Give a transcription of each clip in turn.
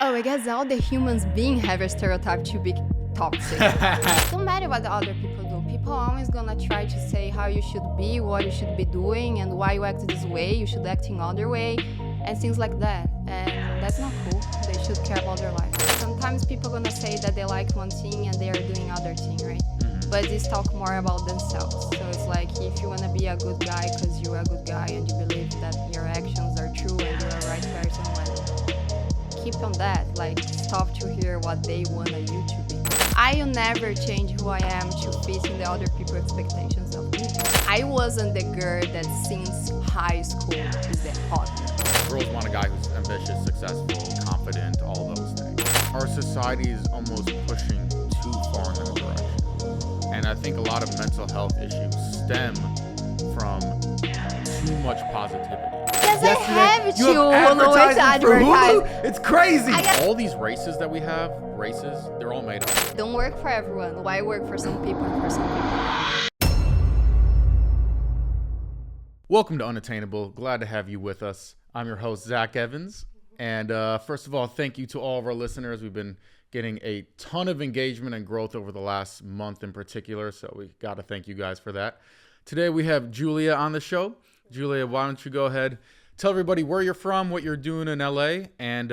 Oh, I guess all the humans being have a stereotype to be toxic. Don't matter what the other people do. People are always gonna try to say how you should be, what you should be doing, and why you act this way, you should act in other way, and things like that. And that's not cool. They should care about their life. Sometimes people gonna say that they like one thing and they are doing other thing, right? But these talk more about themselves. So it's like if you wanna be a good guy because you're a good guy and you believe that your actions are true and you're a right person, keep on that. Like, stop to hear what they want you to be. I will never change who I am to fit in the other people's expectations of me. I wasn't the girl that since high school is the hot girl. Girls want a guy who's ambitious, successful, confident, all those things. Our society is almost pushing too far in that direction. And I think a lot of mental health issues stem from too much positivity. Yes, I have you to. have No, it's advertising for advertising. Hulu? It's crazy. All these races that we have, they're all made up. Don't work for everyone. Why work for some people and for some people? Welcome to Unattainable. Glad to have you with us. I'm your host, Zach Evans. And first of all, thank you to all of our listeners. We've been getting a ton of engagement and growth over the last month in particular. So we got to thank you guys for that. Today we have Julia on the show. Julia, why don't you go ahead, tell everybody where you're from, what you're doing in LA, and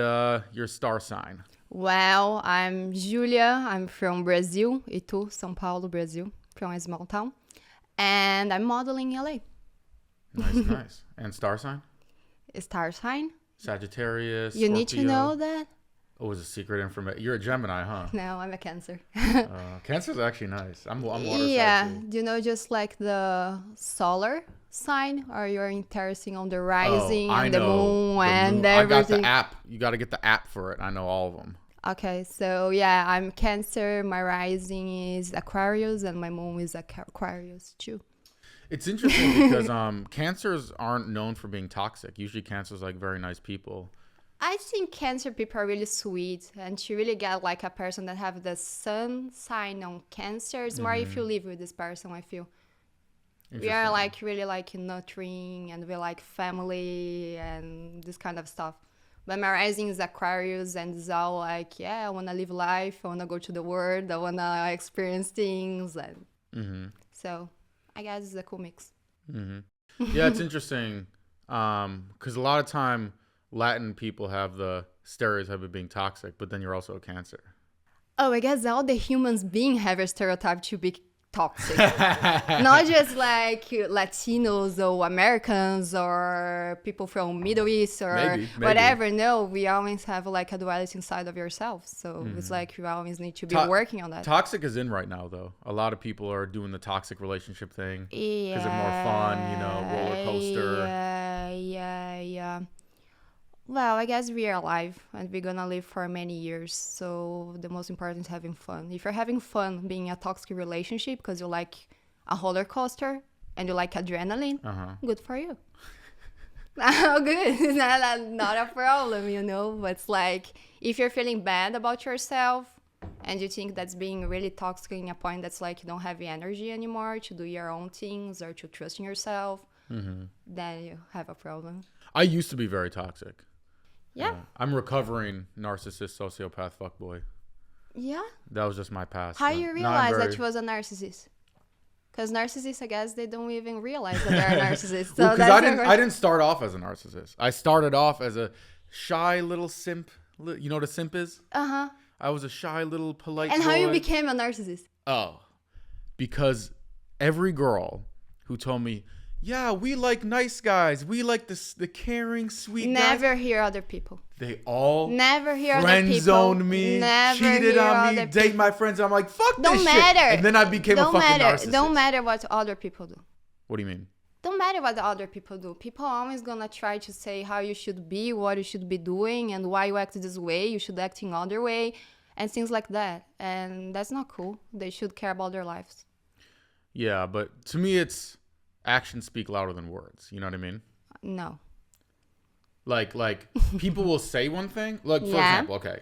your star sign. Well, I'm Julia. I'm from Brazil, Itu, São Paulo, Brazil, from a small town. And I'm modeling in LA. Nice. And star sign? Star sign? Sagittarius, You Scorpio. need to know that? Oh, it's a secret information. You're a Gemini, huh? No, I'm a Cancer. Cancer's actually nice. I'm water Yeah, sign too. do you know just like the solar sign? Or you're interested on the rising and the moon and everything? I got the app. You got to get the app for it. I know all of them. Okay, so yeah, I'm Cancer. My rising is Aquarius and my moon is Aquarius too. It's interesting because Cancers aren't known for being toxic. Usually Cancers like very nice people. I think Cancer people are really sweet, and to really get like a person that have the sun sign on Cancer, it's more if you live with this person, I feel. We are like really like nurturing and we like family and this kind of stuff. But my rising is Aquarius and it's all like, yeah, I want to live life. I want to go to the world. I want to experience things. And so I guess it's a cool mix. Yeah, it's interesting because a lot of time Latin people have the stereotype of being toxic, but then you're also a Cancer. Oh, I guess all the humans being have a stereotype to be toxic. Not just like Latinos or Americans or people from Middle East or Maybe. whatever. No, we always have like a duality inside of yourself. So it's like you always need to be working on that. Toxic is in right now, though. A lot of people are doing the toxic relationship thing because they're more fun, roller coaster. Yeah. Well, I guess we are alive and we're gonna live for many years. So the most important is having fun. If you're having fun being in a toxic relationship because you like a roller coaster and you like adrenaline, good for you. Oh, good. It's not a problem, But it's like if you're feeling bad about yourself and you think that's being really toxic in a point that's like you don't have the energy anymore to do your own things or to trust in yourself, then you have a problem. I used to be very toxic. Yeah. I'm recovering narcissist, sociopath, fuckboy. Yeah. That was just my past. How you realize that you was a narcissist? Because narcissists, I guess, they don't even realize that they're a narcissist. So Because I didn't start off as a narcissist. I started off as a shy little simp. You know what a simp is? Uh-huh. I was a shy little polite And how boy. you became a narcissist? Oh, because every girl who told me, yeah, we like nice guys. We like the caring, sweet guys. Never hear other people. They all never hear other friend people. zoned me, Never cheated hear on me, other date my friends. I'm like, fuck Don't this matter. shit. And then I became a fucking narcissist. Don't matter what other people do. What do you mean? Don't matter what the other people do. People are always gonna try to say how you should be, what you should be doing, and why you act this way. You should act in other way, and things like that. And that's not cool. They should care about their lives. Yeah, but to me, it's actions speak louder than words. You know what I mean? No. Like people will say one thing. Like, for example, okay,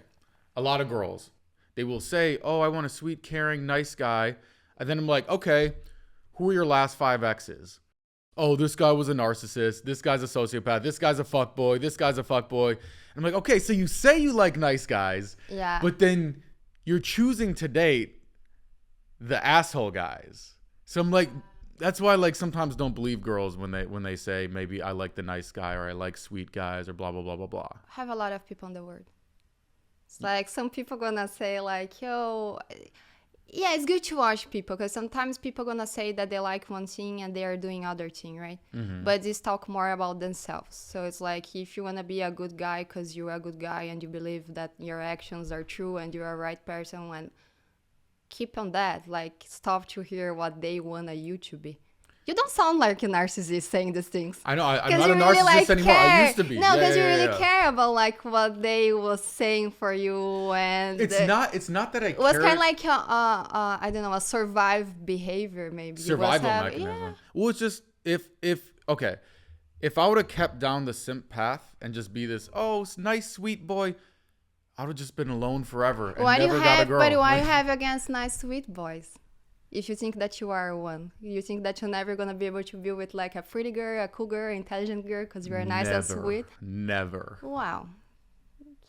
a lot of girls, they will say, oh, I want a sweet, caring, nice guy. And then I'm like, okay, who are your last 5 exes? oh, this guy was a narcissist. This guy's a sociopath. This guy's a fuckboy. This guy's a fuckboy. I'm like, okay, so you say you like nice guys, Yeah. but then you're choosing to date the asshole guys. So I'm like, that's why I like sometimes don't believe girls when they say maybe I like the nice guy or I like sweet guys or blah blah blah blah blah. I have a lot of people in the world. It's like some people gonna say like, yo, yeah, it's good to watch people because sometimes people gonna say that they like one thing and they are doing other thing, right? But they talk more about themselves. So it's like if you wanna be a good guy because you're a good guy and you believe that your actions are true and you're a right person, and keep on that. Like stop to hear what they want you to be. You don't sound like a narcissist saying these things. I know I'm 'Cause not you a really, narcissist like, anymore. I care. used to be. No, Yeah, because you yeah, really yeah. care about like what they was saying for you, and It's not that I it was care. kind of like I don't know, a survive behavior maybe. You was Survival have- mechanism. Yeah. Well, it's just if I would have kept down the simp path and just be this nice sweet boy, I would have just been alone forever and Why do you never got a have? girl. But why Like, you have against nice sweet boys? If you think that you are one, you think that you're never gonna be able to be with like a pretty girl, a cool girl, intelligent girl, because you're nice and sweet. Never. Wow.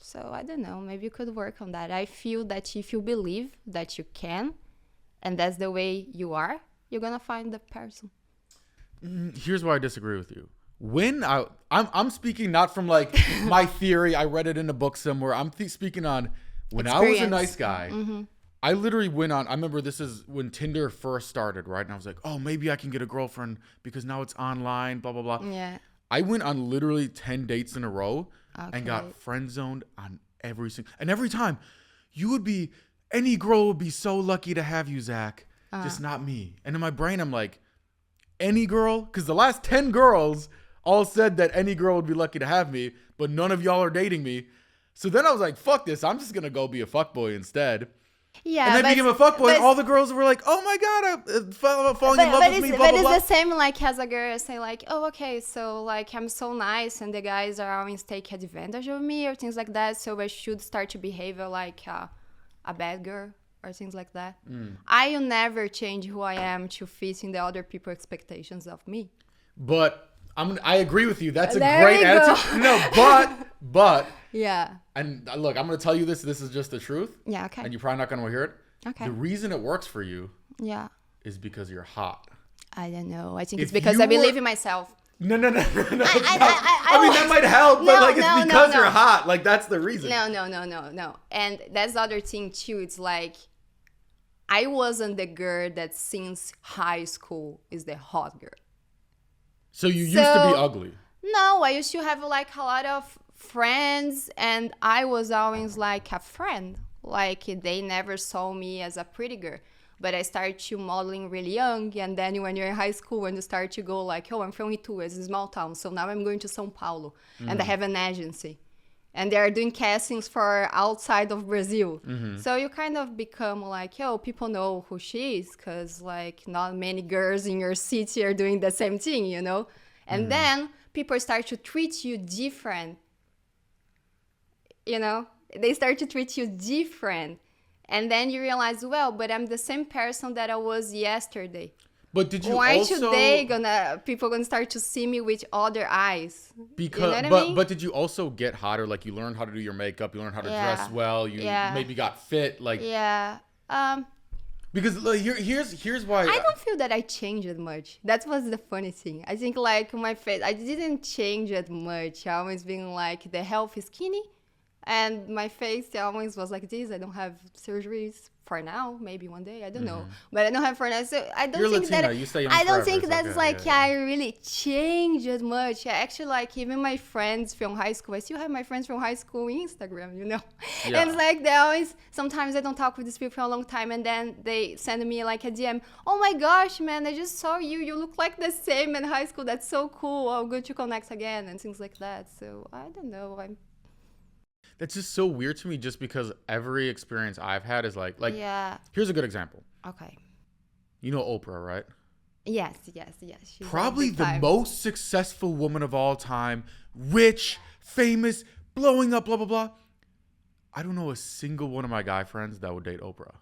So I don't know. Maybe you could work on that. I feel that if you believe that you can, and that's the way you are, you're gonna find the person. Here's why I disagree with you. When I'm speaking not from like my theory, I read it in a book somewhere. I'm speaking on when I was a Experience. nice guy. I literally went on. I remember this is when Tinder first started, right? And I was like, oh, maybe I can get a girlfriend because now it's online. Blah blah blah. Yeah. I went on literally 10 dates in a row and got Okay. friend zoned on every single. And every time, any girl would be so lucky to have you, Zach. Just not me. And in my brain, I'm like, any girl? Because the last 10 girls all said that any girl would be lucky to have me, but none of y'all are dating me. So then I was like, fuck this. I'm just going to go be a fuckboy instead. Yeah. And then became a fuckboy, and all the girls were like, "Oh my god, I'm falling in love with me." Blah But blah it's blah. the same like as a girl say like, oh, okay, so like I'm so nice and the guys are always take advantage of me or things like that. So I should start to behave like a bad girl or things like that. I will never change who I am to fit in the other people's expectations of me. But I agree with you. That's a There great we attitude. go. No, but Yeah. and look, I'm going to tell you this. This is just the truth. Yeah. Okay. And you're probably not going to hear it. Okay. The reason it works for you Yeah. is because you're hot. I don't know. I think If it's because you I believe were- in myself. No. it's not. I mean, that might help, but No, like it's no, because no. you're hot. Like that's the reason. No. And that's the other thing too. It's like I wasn't the girl that since high school is the hot girl. So you used to be So- ugly. No, I used to have like a lot of friends and I was always like a friend. Like they never saw me as a pretty girl. But I started to modeling really young, and then when you're in high school, when you start to go like, oh, I'm from Itu, it's a small town, so now I'm going to São Paulo, and I have an agency, and they are doing castings for outside of Brazil. So you kind of become like, oh, people know who she is, because like not many girls in your city are doing the same thing, you know? And then people start to treat you different, you know? They start to treat you different. And then you realize, well, but I'm the same person that I was yesterday. But did you Why also today people gonna start to see me with other eyes? because you know what I mean? but did you also get hotter? Like you learned how to do your makeup, you learned how to Yeah. dress well, you Yeah. maybe got fit, like Yeah. because look, here's why I don't feel that I changed much. That was the funny thing. I think like my face, I didn't change it much. I always been like the healthy skinny. And my face always was like this. I don't have surgeries for now. Maybe one day. I don't know. But I don't have for now. So I don't You're think Latina, that... you stay young I don't forever. think It's that's okay. like Yeah. I really changed much. I actually like even my friends from high school. I still have my friends from high school Instagram, you know. Yeah. And it's like they always... Sometimes I don't talk with these people for a long time. And then they send me like a DM. Oh my gosh, man. I just saw you. You look like the same in high school. That's so cool. Oh, good to connect again. And things like that. So I don't know. That's just so weird to me just because every experience I've had is like Yeah. here's a good example. Okay. You know Oprah, right? Yes. She's Probably big the time. most successful woman of all time, rich, famous, blowing up, blah blah blah. I don't know a single one of my guy friends that would date Oprah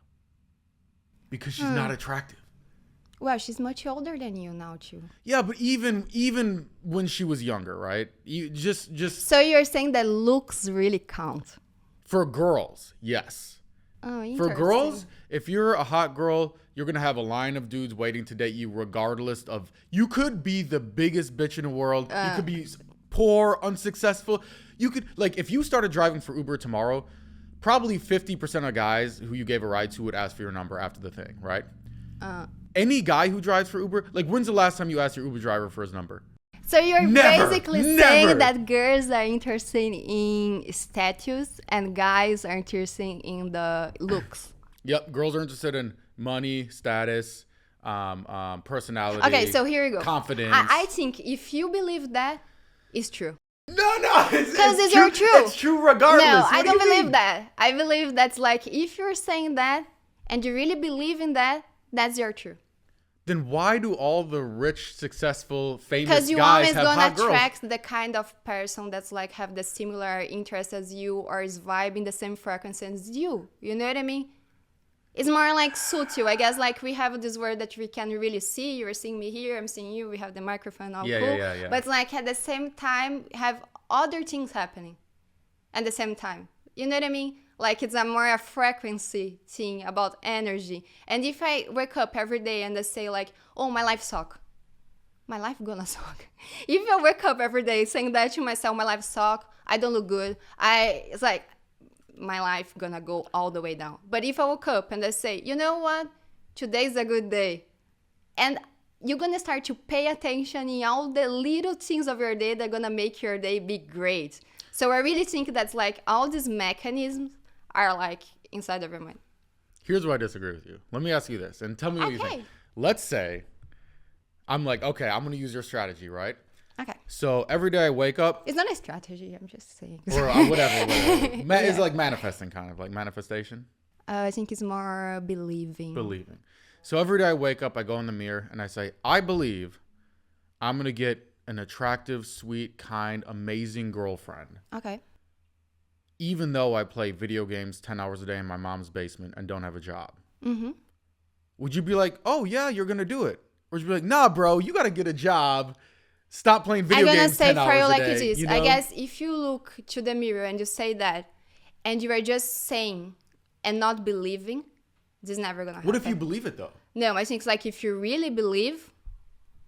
because she's not attractive. Well, she's much older than you now, too. Yeah, but even when she was younger, right? You just So you're saying that looks really count? for girls, yes. Oh, interesting. For girls, if you're a hot girl, you're going to have a line of dudes waiting to date you regardless of... You could be the biggest bitch in the world. You could be poor, unsuccessful. You could... Like, if you started driving for Uber tomorrow, probably 50% of guys who you gave a ride to would ask for your number after the thing, right? Any guy who drives for Uber... Like, when's the last time you asked your Uber driver for his number? So you're Never. basically Never. saying that girls are interested in status and guys are interested in the looks. Yep, girls are interested in money, status, personality. Okay, so here you go. Confidence. I think if you believe that, it's true. No, Because it's your truth. It's true regardless. No, What I do you don't believe mean? that. I believe that's like, if you're saying that and you really believe in that, that's your truth. Then why do all the rich, successful, famous Because you guys always have gonna hot girls? attract the kind of person that's like have the similar interests as you or is vibing the same frequency as you. You know what I mean? It's more like subtle. I guess like we have this word that we can really see. You're seeing me here, I'm seeing you. We have the microphone all Yeah, cool. yeah. But like at the same time, have other things happening at the same time. You know what I mean? Like it's a frequency thing about energy. And if I wake up every day and I say like, oh, my life suck. My life gonna suck. If I wake up every day saying that to myself, my life suck, I don't look good. It's like my life gonna go all the way down. But if I woke up and I say, you know what? Today's a good day. And you're gonna start to pay attention in all the little things of your day that are gonna make your day be great. So I really think that's like all these mechanisms are like inside of your mind. Here's where I disagree with you. Let me ask you this and tell me what you think. Let's say I'm like, okay, I'm going to use your strategy, right? Okay. So every day I wake up. It's not a strategy, I'm just saying. Or whatever. It's like manifesting, kind of like manifestation. I think it's more believing. So every day I wake up, I go in the mirror and I say, I believe I'm going to get an attractive, sweet, kind, amazing girlfriend. Okay. Even though I play video games 10 hours a day in my mom's basement and don't have a job. Mm-hmm. Would you be like, oh, yeah, you're going to do it? Or would you be like, nah, bro, you got to get a job. Stop playing video games 10 hours a day. I'm going to say for you like it is. You know? I guess if you look to the mirror and you say that, and you are just saying and not believing, this is never going to happen. What if you believe it, though? No, I think it's like if you really believe,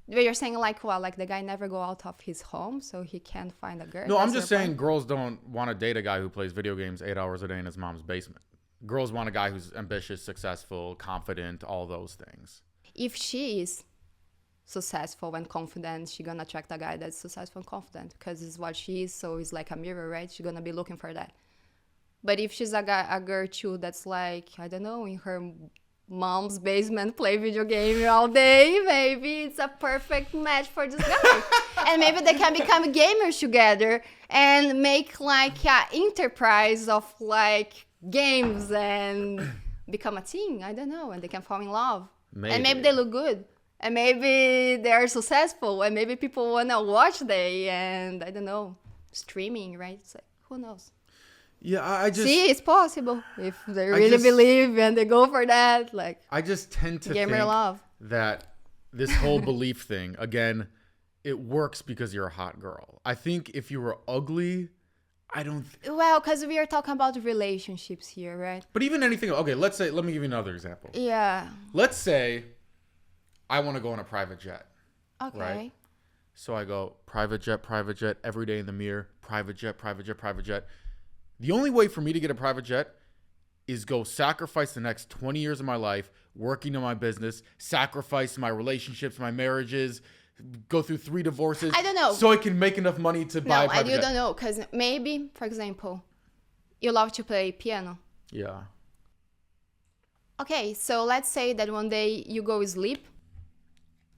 you're saying like, well, like the guy never go out of his home, so he can't find a girl. No, I'm just saying girls don't want to date a guy who plays video games 8 hours a day in his mom's basement. Girls want a guy who's ambitious, successful, confident, all those things. If she is successful and confident, she's gonna attract a guy that's successful and confident because it's what she is, so it's like a mirror, right? She's gonna be looking for that. But if she's a girl too that's like, I don't know, in her mom's basement, play video game all day, maybe it's a perfect match for this guy. And maybe they can become gamers together and make like an enterprise of like games and become a team. I don't know. And they can fall in love. Maybe. And maybe they look good. And maybe they are successful. And maybe people want to watch they and I don't know, streaming, right? It's like, who knows? Yeah, I just... See, it's possible if they really believe and they go for that. Like, I just tend to think love. that this whole belief thing, again, it works because you're a hot girl. I think if you were ugly, I don't... Well, because we are talking about relationships here, right? But even anything... Okay, let me give you another example. Yeah. Let's say I want to go on a private jet. Okay. Right? So I go private jet, every day in the mirror, private jet. The only way for me to get a private jet is go sacrifice the next 20 years of my life working on my business, sacrifice my relationships, my marriages, go through 3 divorces. I don't know. So I can make enough money to buy a private jet. No, I don't know. Because maybe, for example, you love to play piano. Yeah. Okay, so let's say that one day you go sleep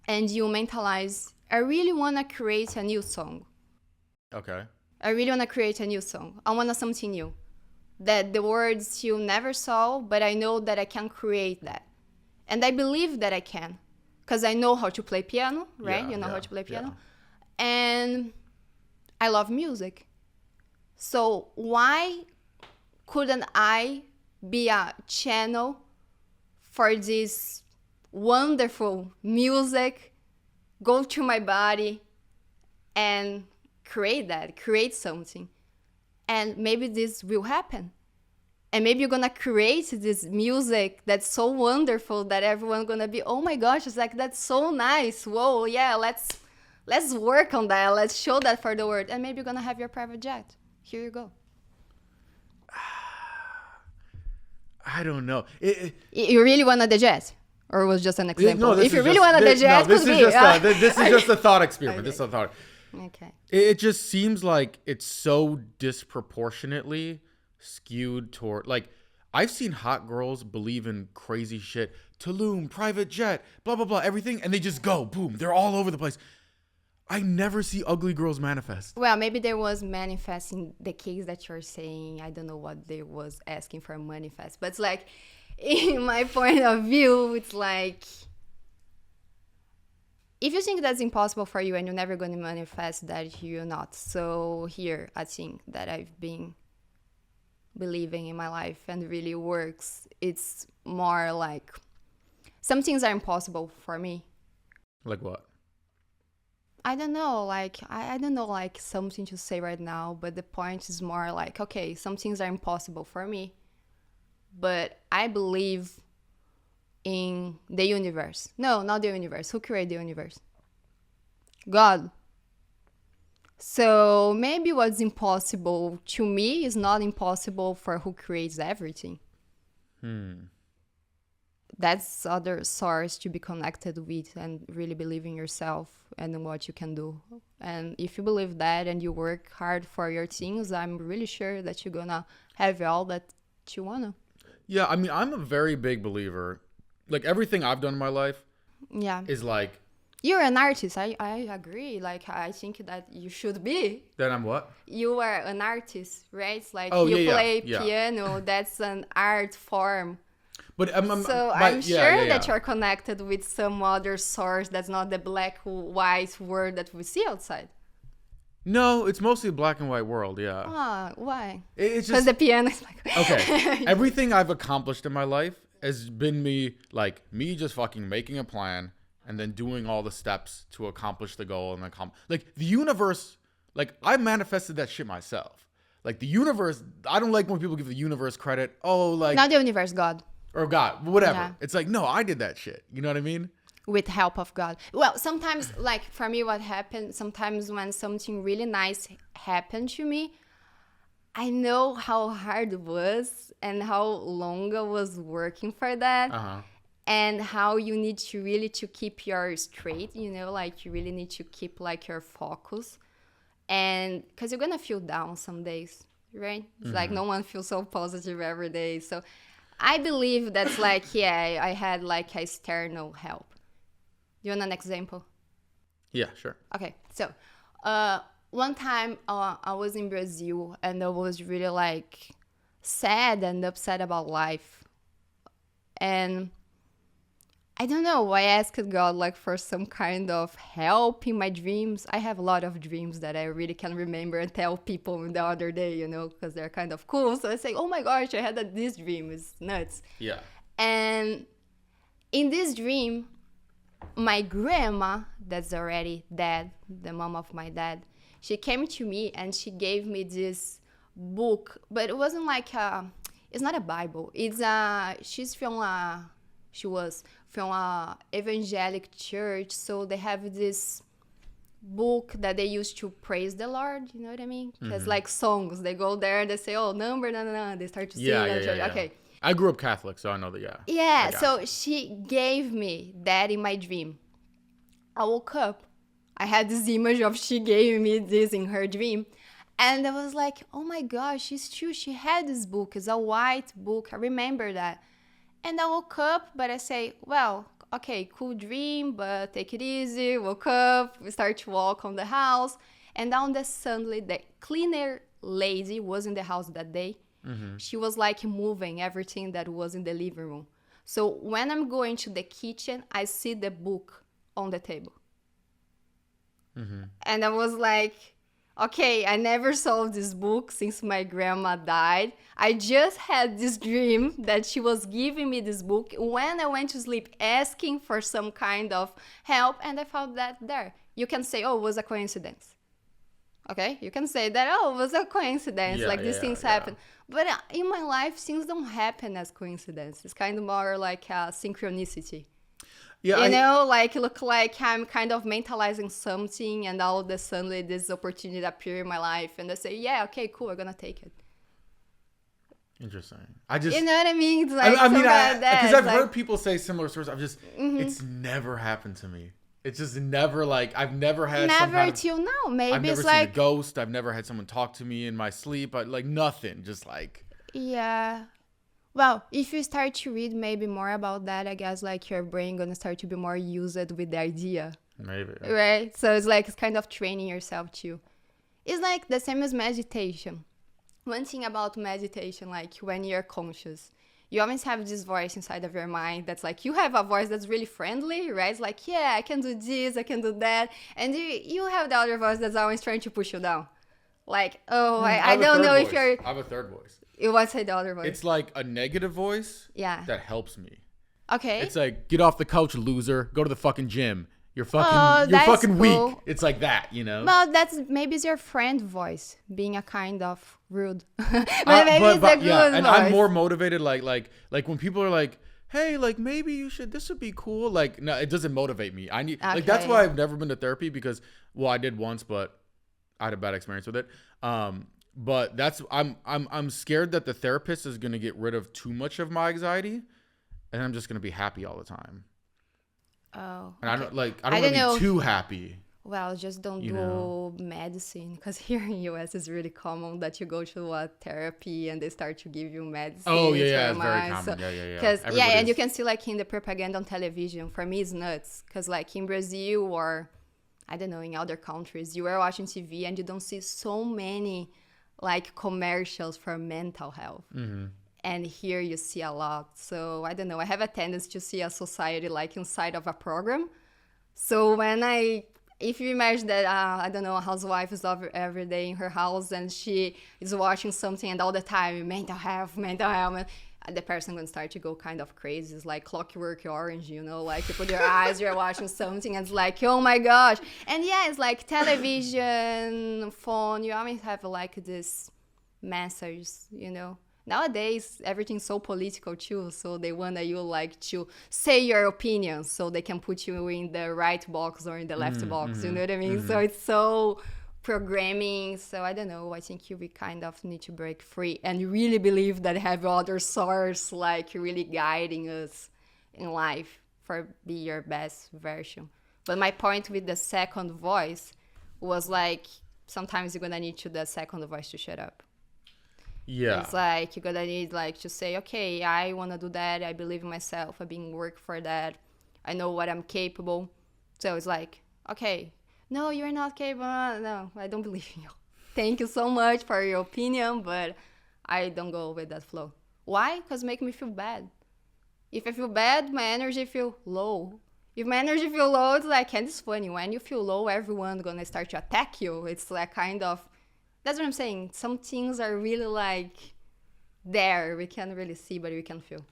and you mentalize, I really want to create a new song. Okay. I really want to create a new song. I want something new. That the words you never saw, but I know that I can create that. And I believe that I can. Because I know how to play piano, right? You know how to play piano. Yeah. And I love music. So why couldn't I be a channel for this wonderful music go to my body and create something. And maybe this will happen. And maybe you're gonna create this music that's so wonderful that everyone's gonna be, oh my gosh, it's like, that's so nice. Whoa, yeah, let's work on that. Let's show that for the world. And maybe you're gonna have your private jet. Here you go. I don't know. You really wanted the jet? Or was just an example? No, if you really wanted the jet, this is just a thought experiment. Okay. This is a thought. Okay. It just seems like it's so disproportionately skewed toward, like, I've seen hot girls believe in crazy shit, Tulum, private jet, blah blah blah, everything, and they just go boom, they're all over the place. I never see ugly girls manifest. Well, maybe there was manifesting the case that you're saying. I don't know what they was asking for manifest, but it's like, in my point of view, it's like, if you think that's impossible for you and you're never going to manifest that, you're not. So here, I think that I've been believing in my life and really works. It's more like, some things are impossible for me. Like what? I don't know, like, I don't know, like, something to say right now, but the point is more like, okay, some things are impossible for me, but I believe in the universe. No, not the universe. Who created the universe? God. So maybe what's impossible to me is not impossible for who creates everything. That's other source to be connected with and really believe in yourself and in what you can do. And if you believe that and you work hard for your things, I'm really sure that you're gonna have all that you wanna. Yeah, I mean, I'm a very big believer. Like, everything I've done in my life is like... You're an artist. I agree. Like, I think that you should be. That I'm what? You are an artist, right? It's like, play piano. That's an art form. But I'm sure that you're connected with some other source that's not the black, white world that we see outside. No, it's mostly a black and white world, yeah. Why? It's because the piano is like... Okay, everything I've accomplished in my life has been me just fucking making a plan and then doing all the steps to accomplish the goal. And like, the universe, like, I manifested that shit myself. Like, the universe, I don't like when people give the universe credit. Oh, like... Not the universe, God. Or God, whatever. Yeah. It's like, no, I did that shit. You know what I mean? With help of God. Well, sometimes, like, for me, what happened, sometimes when something really nice happened to me, I know how hard it was and how long I was working for that. And how you need to really to keep your straight, you know, like, you really need to keep, like, your focus. And because you're going to feel down some days, right? It's like no one feels so positive every day. So I believe that's like, I had, like, external help. You want an example? Yeah, sure. Okay, so one time I was in Brazil and I was really, like, sad and upset about life. And I don't know, I asked God, like, for some kind of help in my dreams. I have a lot of dreams that I really can remember and tell people the other day, you know, because they're kind of cool. So I say, oh my gosh, I had this dream. It's nuts. Yeah. And in this dream, my grandma, that's already dead, the mom of my dad, she came to me and she gave me this book, but it wasn't like it's not a Bible. It's she was from a evangelic church, so they have this book that they used to praise the Lord, you know what I mean? Because like songs, they go there and they say, oh, number, they start to sing. Yeah. Okay. I grew up Catholic, so I know that, Yeah, so she gave me that in my dream. I woke up, I had this image of she gave me this in her dream. And I was like, oh my gosh, it's true. She had this book. It's a white book. I remember that. And I woke up, but I say, well, okay, cool dream, but take it easy. Woke up, we start to walk on the house. And on the Sunday, the cleaner lady was in the house that day. She was like moving everything that was in the living room. So when I'm going to the kitchen, I see the book on the table. And I was like, okay, I never saw this book since my grandma died. I just had this dream that she was giving me this book when I went to sleep, asking for some kind of help, and I found that there. You can say, oh, it was a coincidence. Okay, you can say that, oh, it was a coincidence, these things happen. But in my life, things don't happen as coincidence. It's kind of more like a synchronicity. Yeah, look like I'm kind of mentalizing something, and all of a sudden this opportunity appear in my life, and I say, yeah, okay, cool, I'm gonna take it. Interesting. You know what I mean? It's because I've heard people say similar stories. It's never happened to me. It's just never I've never had till now. Maybe I've never it's seen a ghost. I've never had someone talk to me in my sleep. Nothing. Just yeah. Well, if you start to read maybe more about that, I guess your brain gonna start to be more used with the idea. Maybe. Right? So it's kind of training yourself too. It's the same as meditation. One thing about meditation, when you're conscious, you always have this voice inside of your mind that's you have a voice that's really friendly, right? It's yeah, I can do this, I can do that. And you have the other voice that's always trying to push you down. I don't know if you're... I have a third voice. What's the other voice? It's a negative voice that helps me. Okay. It's get off the couch, loser. Go to the fucking gym. You're fucking cool. Weak. It's that, Well, maybe it's your friend voice being a kind of rude. But maybe it's a good voice. And I'm more motivated. Like when people are hey, maybe you should. This would be cool. No, it doesn't motivate me. I need that's why I've never been to therapy because I did once, but I had a bad experience with it. But I'm scared that the therapist is gonna get rid of too much of my anxiety, and I'm just gonna be happy all the time. Oh. And I don't want to be too happy. Well, just don't do medicine, because here in US it's really common that you go to a therapy and they start to give you medicine. Oh yeah, it's very common. So, Because and you can see in the propaganda on television. For me, it's nuts. Because in Brazil or I don't know in other countries, you are watching TV and you don't see so many commercials for mental health. Mm-hmm. And here you see a lot. So I don't know. I have a tendency to see a society inside of a program. So if you imagine that, I don't know, a housewife is every day in her house and she is watching something and all the time, mental health, the person going to start to go kind of crazy. It's like Clockwork Orange, you put your eyes, you're watching something and it's oh my gosh. And yeah, it's television, phone, you always have this message, Nowadays, everything's so political too, so they want you to say your opinion so they can put you in the right box or in the left box, you know what I mean? Mm-hmm. So it's so programming, so I don't know, I think we kind of need to break free and really believe that have other source really guiding us in life for be your best version. But my point with the second voice was sometimes you're gonna need the second voice to shut up. Yeah. It's you're gonna need to say, okay, I wanna do that, I believe in myself, I've been working for that, I know what I'm capable. So it's okay, no, you're not capable, no, I don't believe in you. Thank you so much for your opinion, but I don't go with that flow. Why? Because it makes me feel bad. If I feel bad, my energy feel low. If my energy feel low, it's and it's funny, when you feel low, everyone's gonna start to attack you. It's kind of, that's what I'm saying. Some things are really there. We can't really see, but we can feel.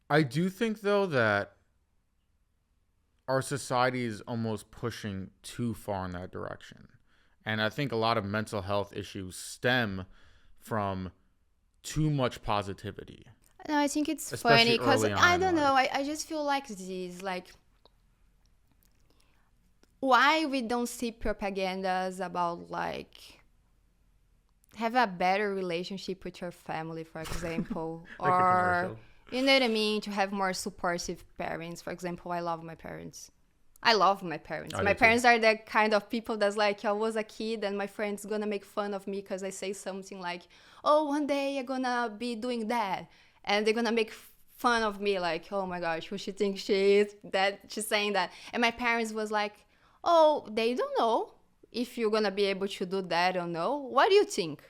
I do think, though, that our society is almost pushing too far in that direction. And I think a lot of mental health issues stem from too much positivity. No, I think it's funny because I don't know. I just feel this, why we don't see propagandas about have a better relationship with your family, for example, or you know what I mean, to have more supportive parents. For example, I love my parents. My parents are the kind of people that's I was a kid and my friends gonna make fun of me because I say something oh, one day I'm gonna be doing that, and they're gonna make fun of me oh my gosh, who she thinks she is, that she's saying that. And my parents was oh, they don't know if you're gonna be able to do that or no. What do you think?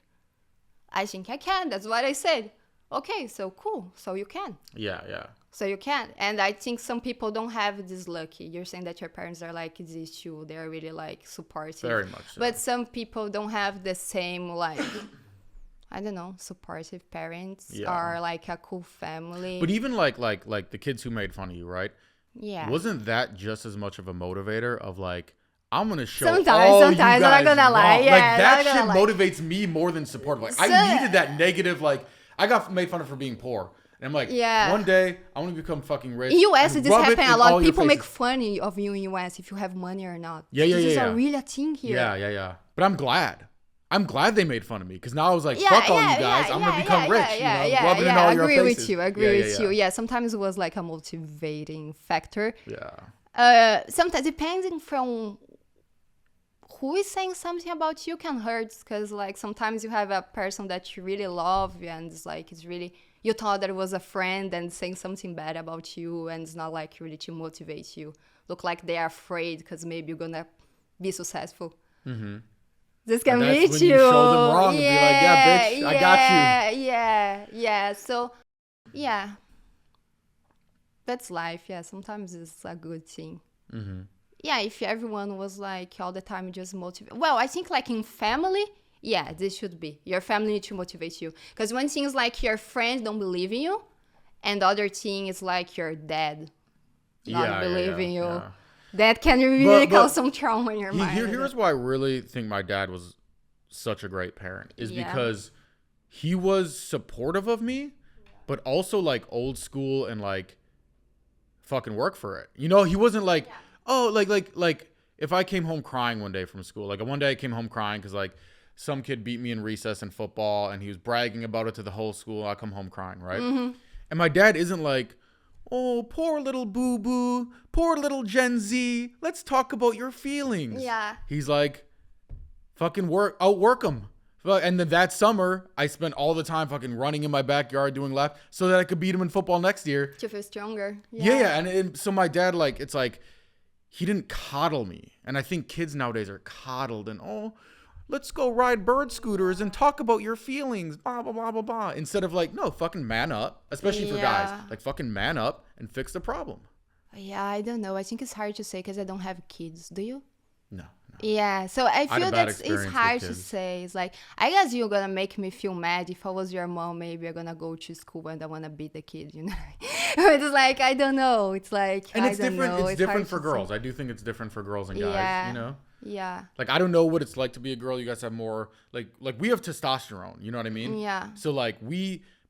I think I can. That's what I said. Okay, so cool. So you can. Yeah. So you can. And I think some people don't have this lucky. You're saying that your parents are like this too. They're really like supportive. Very much so. But some people don't have the same like, I don't know, supportive parents or like a cool family. But even like the kids who made fun of you, right? Yeah. Wasn't that just as much of a motivator of like, I'm gonna show Sometimes you guys I'm not gonna lie. wrong. Yeah, like that not shit gonna lie. motivates me more than support. Like I needed that negative. Like I got made fun of for being poor, and I'm like, one day I want to become fucking rich. In US, and this rub happen it a in lot. all your People make faces. fun of you in US if you have money or not. Yeah. This is a really a thing here. Yeah. But I'm glad. I'm glad they made fun of me because now I was like, fuck all you guys. I'm gonna become rich. Rub it in all your faces. I agree with you. Yeah, sometimes it was like a motivating factor. Yeah. Sometimes depending from who is saying something about you can hurt, because like sometimes you have a person that you really love and it's really, you thought that it was a friend and saying something bad about you, and it's not like really to motivate you. Look like they are afraid because maybe you're gonna be successful. Mm-hmm. This can reach when you. You show them wrong and be like, yeah, bitch, I got you. Yeah. So, yeah. That's life. Yeah, sometimes it's a good thing. Mm-hmm. Yeah, if everyone was like all the time just motivate. Well, I think like in family, yeah, this should be. Your family need to motivate you. Because one thing is like your friends don't believe in you, and the other thing is like your dad not believing you. Yeah. That can really cause some trauma in your mind. Here's why I really think my dad was such a great parent is because he was supportive of me, but also like old school and like fucking work for it. You know, he wasn't like, oh, like if I came home crying one day from school, like one day I came home crying because like some kid beat me in recess in football and he was bragging about it to the whole school. I come home crying, right? Mm-hmm. And my dad isn't like, oh, poor little boo-boo, poor little Gen Z, let's talk about your feelings. Yeah. He's like, fucking outwork them. And then that summer, I spent all the time fucking running in my backyard doing laps so that I could beat him in football next year. To feel stronger. Yeah. And so my dad, like, it's like, he didn't coddle me. And I think kids nowadays are coddled and, oh, let's go ride bird scooters and talk about your feelings, blah, blah, blah, blah, blah. Instead of like, no, fucking man up, especially for guys. Like, fucking man up and fix the problem. Yeah, I don't know. I think it's hard to say because I don't have kids. Do you? No. Yeah, so I feel that it's hard to say. It's like, I guess you're gonna make me feel mad. If I was your mom, maybe I'm gonna go to school and I wanna beat the kid, you know? It's like, I don't know. It's like, and it's I don't different. know. It's different for girls. I do think it's different for girls and guys, you know? Yeah. Like, I don't know what it's like to be a girl. You guys have more, like we have testosterone, you know what I mean? Yeah. So like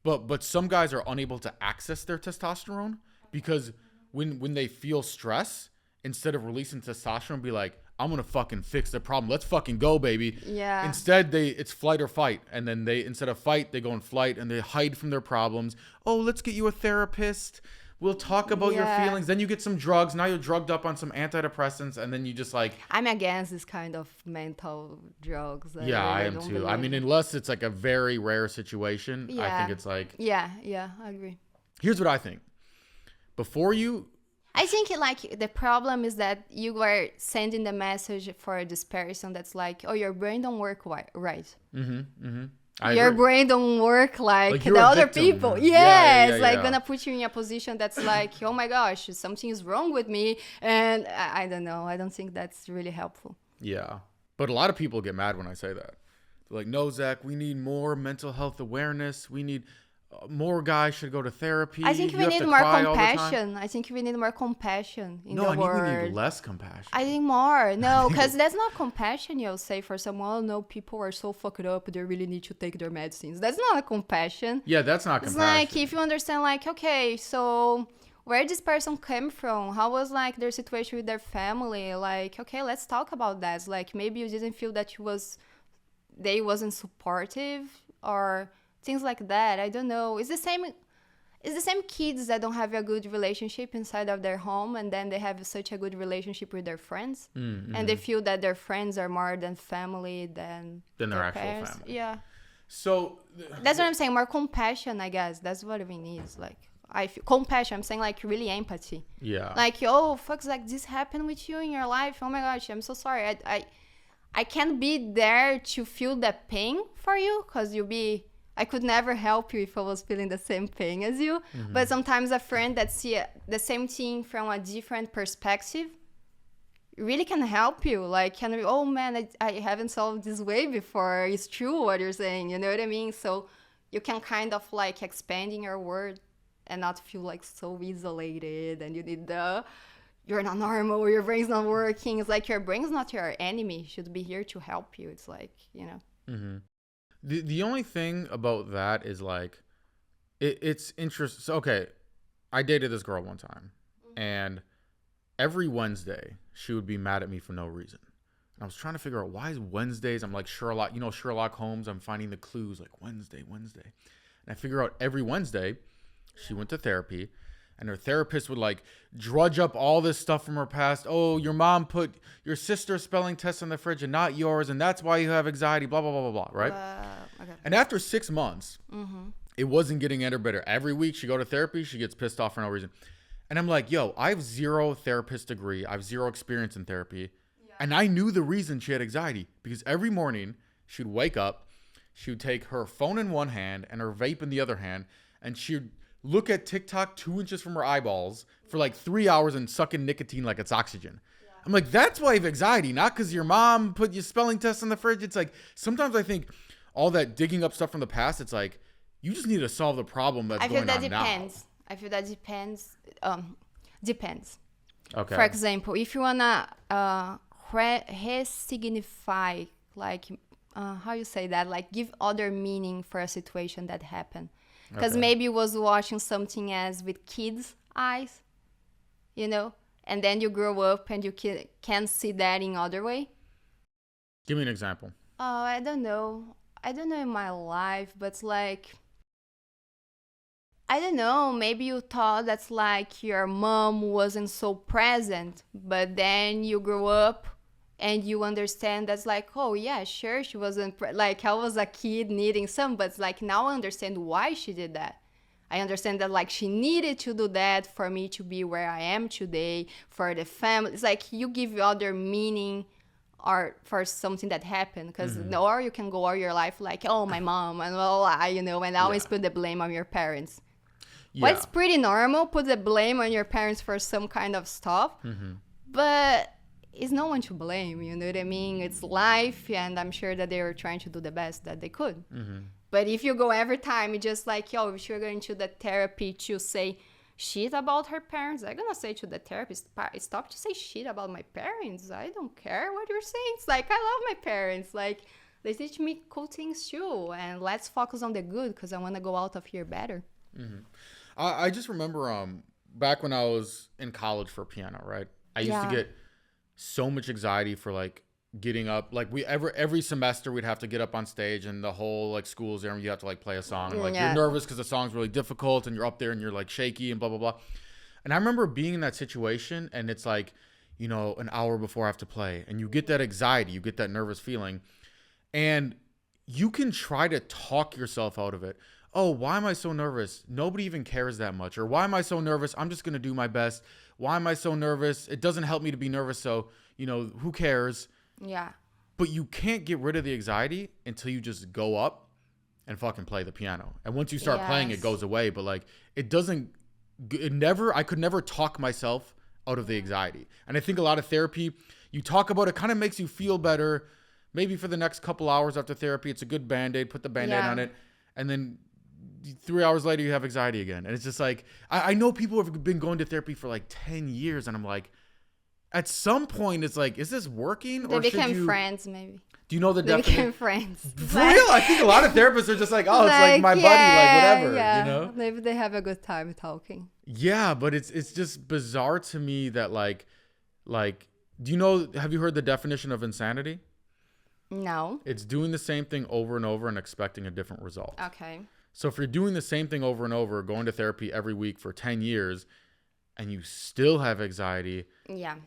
but some guys are unable to access their testosterone because when they feel stress, instead of releasing testosterone, be like, I'm gonna fucking fix the problem. Let's fucking go, baby. Yeah. Instead, it's flight or fight, and then instead of fight, they go in flight and they hide from their problems. Oh, let's get you a therapist. We'll talk about your feelings. Then you get some drugs. Now you're drugged up on some antidepressants, and then you just like. I'm against this kind of mental drugs. I am too. Believe. I mean, unless it's like a very rare situation, I think it's like. Yeah, I agree. Here's what I think. Before you. I think like the problem is that you are sending the message for this person that's like, oh, your brain don't work right. Your brain don't work like the other people. It's like gonna put you in a position that's like, oh my gosh, something is wrong with me. And I don't know. I don't think that's really helpful. Yeah. But a lot of people get mad when I say that. They're like, no, Zach, we need more mental health awareness. We need... more guys should go to therapy. I think we need more compassion. I think we need more compassion in the world. No, I think we need less compassion. I think more. No, because that's not compassion, you'll say, for someone. No, people are so fucked up, they really need to take their medicines. That's not a compassion. Yeah, that's not compassion. It's like, if you understand, like, okay, so where this person came from, how was, like, their situation with their family? Like, okay, let's talk about that. Like, maybe you didn't feel that they wasn't supportive or... things like that. I don't know. It's the same kids that don't have a good relationship inside of their home, and then they have such a good relationship with their friends, and they feel that their friends are more than family than their actual parents. family. Yeah. So that's what I'm saying. More compassion, I guess. That's what we need. Like, I feel compassion. I'm saying like really empathy. Yeah. Like, oh, fuck, like this happened with you in your life. Oh my gosh, I'm so sorry. I can't be there to feel the pain for you, because you'll be I could never help you if I was feeling the same pain as you. But sometimes a friend that see the same thing from a different perspective really can help you. Like, oh man, I haven't solved this way before. It's true what you're saying. You know what I mean? So you can kind of like expanding your world and not feel like so isolated and you need you're not normal, your brain's not working. It's like your brain's not your enemy. It should be here to help you. It's like, The only thing about that is like, it's interesting. So, okay, I dated this girl one time, and every Wednesday she would be mad at me for no reason. And I was trying to figure out why is Wednesdays. I'm like Sherlock Holmes. I'm finding the clues like Wednesday. And I figure out every Wednesday she went to therapy. And her therapist would like drudge up all this stuff from her past. Oh, your mom put your sister's spelling test in the fridge and not yours. And that's why you have anxiety, blah, blah, blah, blah, blah, right? Okay. And after 6 months, it wasn't getting any better. Every week she go to therapy, she gets pissed off for no reason. And I'm like, yo, I have 0 therapist degree. I have 0 experience in therapy. Yeah. And I knew the reason she had anxiety because every morning she'd wake up, she would take her phone in one hand and her vape in the other hand. And she'd look at TikTok 2 inches from her eyeballs for like 3 hours and suck in nicotine like it's oxygen. Yeah. I'm like, that's why you have anxiety, not because your mom put your spelling test in the fridge. It's like, sometimes I think all that digging up stuff from the past, it's like, you just need to solve the problem that's going on now. I feel that depends. Depends. Okay. For example, if you want to re-signify, like, how you say that? Like, give other meaning for a situation that happened. Because maybe you was watching something as with kids' eyes, and then you grow up and you can see that in other way. Give me an example. Oh, I don't know in my life, but it's like, I don't know, maybe you thought that's like your mom wasn't so present, but then you grow up and you understand that's like, oh yeah, sure, she wasn't like, I was a kid needing some, but it's like, now I understand why she did that. I understand that like she needed to do that for me to be where I am today, for the family. It's like you give other meaning or for something that happened, because or you can go all your life like, oh, my mom and and always put the blame on your parents. Yeah. Well, it's pretty normal, put the blame on your parents for some kind of stuff, but it's no one to blame, you know what I mean? It's life, and I'm sure that they were trying to do the best that they could. But if you go every time, it's just like, yo, if you're going to the therapy to say shit about her parents, I'm gonna say to the therapist, stop to say shit about my parents. I don't care what you're saying. It's like, I love my parents. Like, they teach me cool things too, and let's focus on the good, because I want to go out of here better. I just remember back when I was in college for piano, right? I used to get so much anxiety for like getting up, like every semester we'd have to get up on stage, and the whole like school's there and you have to like play a song, and like you're nervous because the song's really difficult and you're up there and you're like shaky and blah blah blah. And I remember being in that situation, and it's like, an hour before I have to play, and you get that anxiety, you get that nervous feeling, and you can try to talk yourself out of it. Oh, why am I so nervous? Nobody even cares that much. Or why am I so nervous? I'm just going to do my best. Why am I so nervous? It doesn't help me to be nervous. So, who cares? Yeah. But you can't get rid of the anxiety until you just go up and fucking play the piano. And once you start playing, it goes away. But like, I could never talk myself out of the anxiety. And I think a lot of therapy, you talk about it, kind of makes you feel better. Maybe for the next couple hours after therapy, it's a good Band-Aid, put the Band-Aid on it. And then 3 hours later, you have anxiety again. And it's just like, I know people have been going to therapy for like 10 years. And I'm like, at some point, it's like, is this working? They became friends, maybe. Do you know the definition? They became friends. For real? I think a lot of therapists are just like, oh, it's like my buddy, like whatever, Yeah. Maybe they have a good time talking. Yeah, but it's just bizarre to me that like, have you heard the definition of insanity? No. It's doing the same thing over and over and expecting a different result. Okay. So if you're doing the same thing over and over, going to therapy every week for 10 years, and you still have anxiety,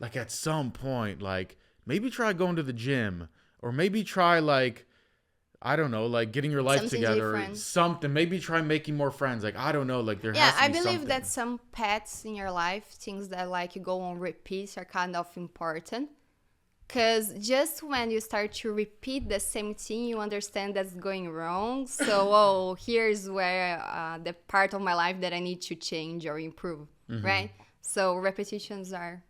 like at some point, like maybe try going to the gym, or maybe try like, I don't know, like getting your life together, or something. Maybe try making more friends. Like, I don't know, like there has to be something. Yeah, I believe that some paths in your life, things that like you go on repeats, are kind of important. Because just when you start to repeat the same thing, you understand that's going wrong. So, here's where the part of my life that I need to change or improve, right? So repetitions are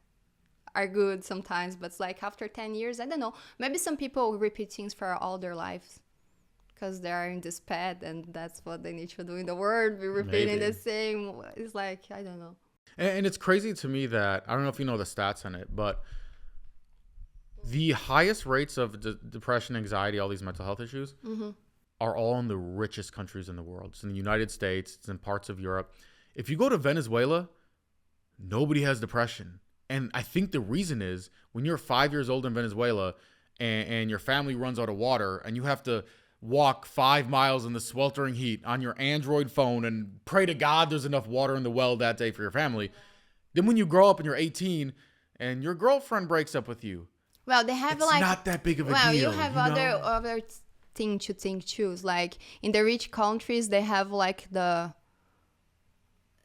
good sometimes, but it's like after 10 years, I don't know. Maybe some people repeat things for all their lives because they are in this path and that's what they need to do in the world, be repeating the same. It's like, I don't know. And it's crazy to me that, I don't know if you know the stats on it, but the highest rates of depression, anxiety, all these mental health issues are all in the richest countries in the world. It's in the United States, it's in parts of Europe. If you go to Venezuela, nobody has depression. And I think the reason is when you're 5 years old in Venezuela and your family runs out of water and you have to walk 5 miles in the sweltering heat on your Android phone and pray to God there's enough water in the well that day for your family. Then when you grow up and you're 18 and your girlfriend breaks up with you, well, they have it's not that big of a deal. Well, you have other thing to think too. Like in the rich countries, they have like the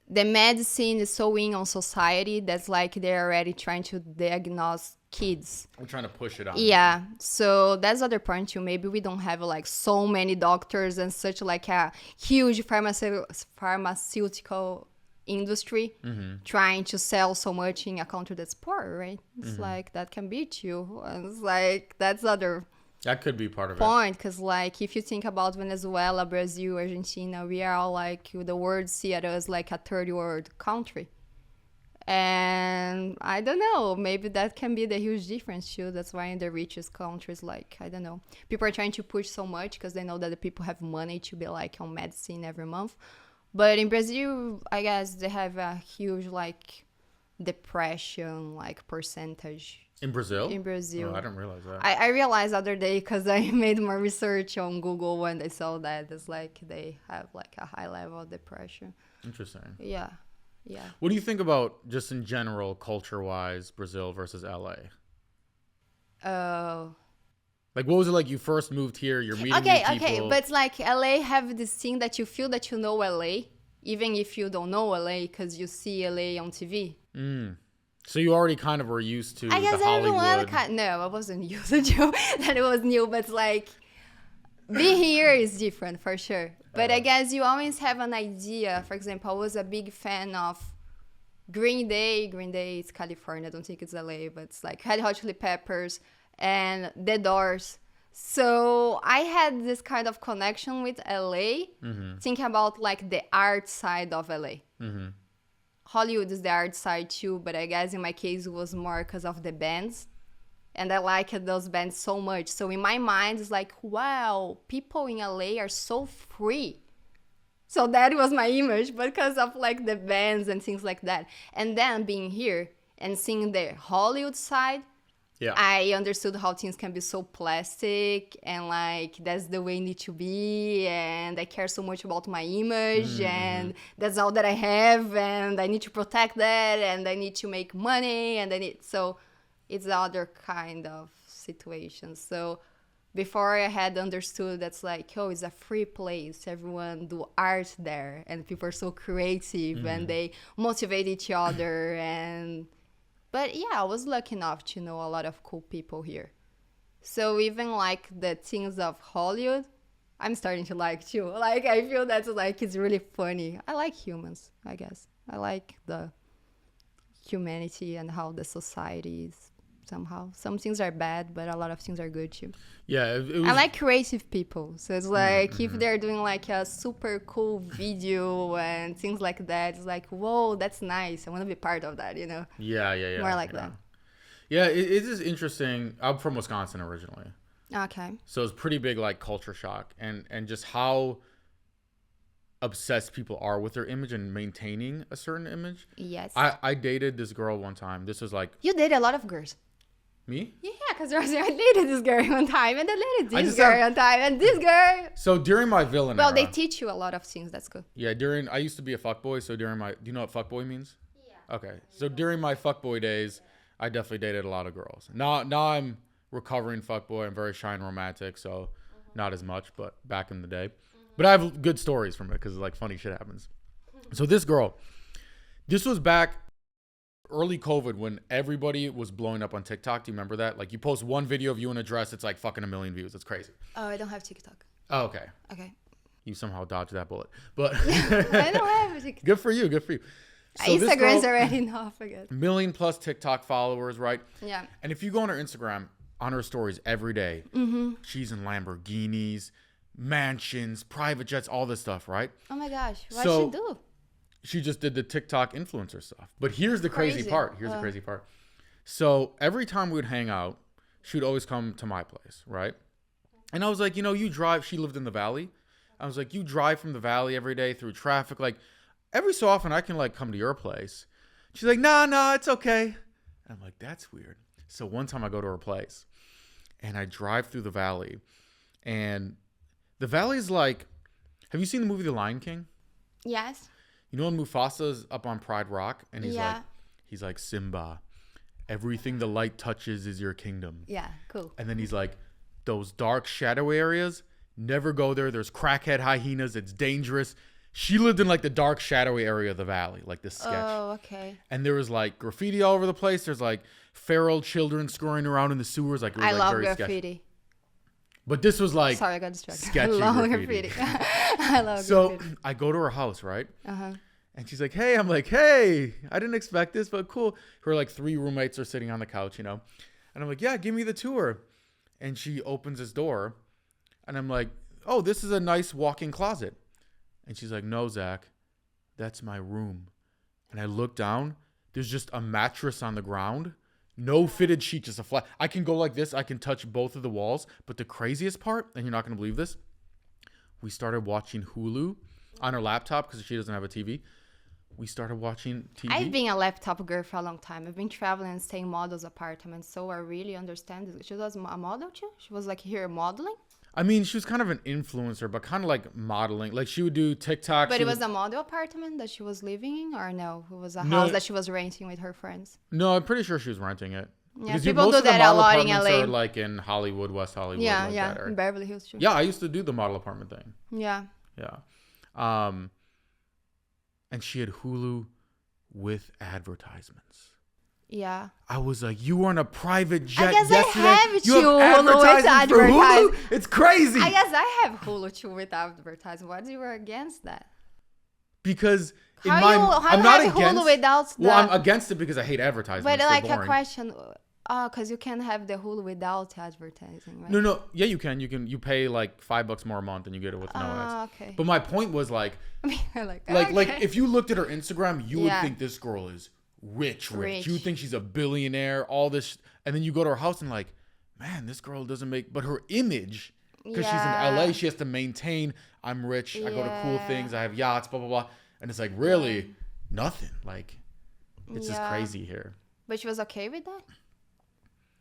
medicine is so in on society that's like they're already trying to diagnose kids. I'm trying to push it on. Yeah. So that's the other point too. Maybe we don't have like so many doctors and such like a huge pharmaceutical industry trying to sell so much in a country that's poor, right? It's like that can be too. And it's like that's other that could be part of point, because like if you think about Venezuela, Brazil, Argentina, we are all like the world see at us like a third world country. And I don't know, maybe that can be the huge difference too. That's why in the richest countries, like, I don't know, people are trying to push so much because they know that the people have money to be like on medicine every month. But in Brazil, I guess they have a huge like depression like percentage. In Brazil? In Brazil. Oh, I didn't realize that. I realized the other day because I made more research on Google when I saw that. It's like they have like a high level of depression. Interesting. Yeah. Yeah. What do you think about just in general, culture-wise, Brazil versus LA? Oh. Like, what was it like you first moved here? You're meeting new people. Okay. But it's like LA have this thing that you feel that you know LA, even if you don't know LA because you see LA on TV. So you already kind of were used to I guess the Hollywood. no, I wasn't used to that it was new, but it's like being here is different for sure. But I guess you always have an idea. For example, I was a big fan of Green Day. Green Day is California. I don't think it's LA, but it's like Red Hot Chili Peppers and The Doors. So I had this kind of connection with LA, thinking about like the art side of LA. Hollywood is the art side too, but I guess in my case it was more because of the bands. And I liked those bands so much. So in my mind, it's like, wow, people in LA are so free. So that was my image, because of like the bands and things like that. And then being here and seeing the Hollywood side, I understood how things can be so plastic and like that's the way it need to be, and I care so much about my image and that's all that I have and I need to protect that and I need to make money and so it's the other kind of situation. So before I had understood that's like, oh, it's a free place, everyone do art there and people are so creative and they motivate each other but yeah, I was lucky enough to know a lot of cool people here. So even like the things of Hollywood, I'm starting to like too. Like I feel that's like it's really funny. I like humans, I guess. I like the humanity and how the society is somehow. Some things are bad, but a lot of things are good too. Yeah, I like creative people. So it's like if they're doing like a super cool video and things like that, it's like, whoa, that's nice. I want to be part of that, you know? Yeah. More like that. Yeah, it is interesting. I'm from Wisconsin originally. Okay. So it's pretty big like culture shock and just how obsessed people are with their image and maintaining a certain image. Yes. I dated this girl one time. This was like... You dated a lot of girls. Me? Yeah, because I dated this girl one time, and I dated this girl one time, and this girl. So during my villain era, they teach you a lot of things. That's good. Yeah, I used to be a fuckboy, so during my... Do you know what fuckboy means? Yeah. Okay, so during my fuckboy days, I definitely dated a lot of girls. Now I'm recovering fuckboy. I'm very shy and romantic, so not as much, but back in the day. But I have good stories from it, because like funny shit happens. So this girl, this was back... early COVID when everybody was blowing up on TikTok. Do you remember that? Like you post one video of you in a dress, it's like fucking 1 million views. It's crazy. Oh, I don't have TikTok. Oh, okay. Okay. You somehow dodged that bullet. But I don't have TikTok. Good for you. Good for you. So Instagram's already enough, I guess. 1 million plus TikTok followers, right? Yeah. And if you go on her Instagram, on her stories every day, she's in Lamborghinis, mansions, private jets, all this stuff, right? Oh my gosh. What So- she do? She just did the TikTok influencer stuff. But here's the crazy part. Here's the crazy part. So every time we would hang out, she would always come to my place, right? And I was like, you drive. She lived in the valley. I was like, you drive from the valley every day through traffic. Like every so often I can like come to your place. She's like, nah, it's okay. And I'm like, that's weird. So one time I go to her place and I drive through the valley, and the valley is like, have you seen the movie The Lion King? Yes. You know when Mufasa's up on Pride Rock and Yeah. he's like, Simba, everything the light touches is your kingdom. Yeah, cool. And then he's like, those dark shadow areas, never go there. There's crackhead hyenas. It's dangerous. She lived in like the dark shadowy area of the valley, like this sketch. Oh, okay. And there was like graffiti all over the place. There's like feral children scurrying around in the sewers. Like it was I like love very graffiti. sketchy. But this was like Sorry, I got distracted. sketchy I love graffiti. I love So graffiti. I go to her house, right? Uh-huh. And she's like, hey, I'm like, hey, I didn't expect this, but cool. Her like 3 roommates are sitting on the couch, And I'm like, yeah, give me the tour. And she opens this door and I'm like, oh, this is a nice walk-in closet. And she's like, no, Zach, that's my room. And I look down, there's just a mattress on the ground. No fitted sheet, just a flat. I can go like this. I can touch both of the walls. But the craziest part, and you're not going to believe this, we started watching Hulu on her laptop because she doesn't have a TV. We started watching TV. I've been a laptop girl for a long time. I've been traveling and staying in models' apartments, so I really understand it. She was a model too? She was like here modeling? I mean, she was kind of an influencer, but kind of like modeling. Like she would do TikTok. But it was a model apartment that she was living in, or no? It was a house that she was renting with her friends? No, I'm pretty sure she was renting it. Yeah, Because people most do of the that a model lot in apartments LA. are like in Hollywood, West Hollywood. Yeah, like yeah. that area. In Beverly Hills too. Yeah, I used to do the model apartment thing. Yeah. Yeah. And she had Hulu with advertisements. Yeah. I was like, you were on a private jet I guess yesterday. I have you to have Hulu with advertisements for Hulu? advertising. It's crazy. I guess I have Hulu too with advertising. Why you were against that? Because in How my, you I'm have not Hulu against. without the... Well, I'm against it because I hate advertisements. But They're like boring. a question, because you can have the Hulu without advertising, right? No. Yeah, you can. You pay like $5 more a month and you get it with no ads. Okay. But my point was like like like if you looked at her Instagram, you would Yeah. think this girl is rich. Rich. You would think she's a billionaire, all this. And then you go to her house and like, man, this girl doesn't make, but her image, because she's Yeah. in LA, she has to maintain, I'm rich, I go to cool Yeah. things, I have yachts, blah, blah, blah. And it's like, really nothing. Like, it's just Yeah. crazy here. But she was okay with that?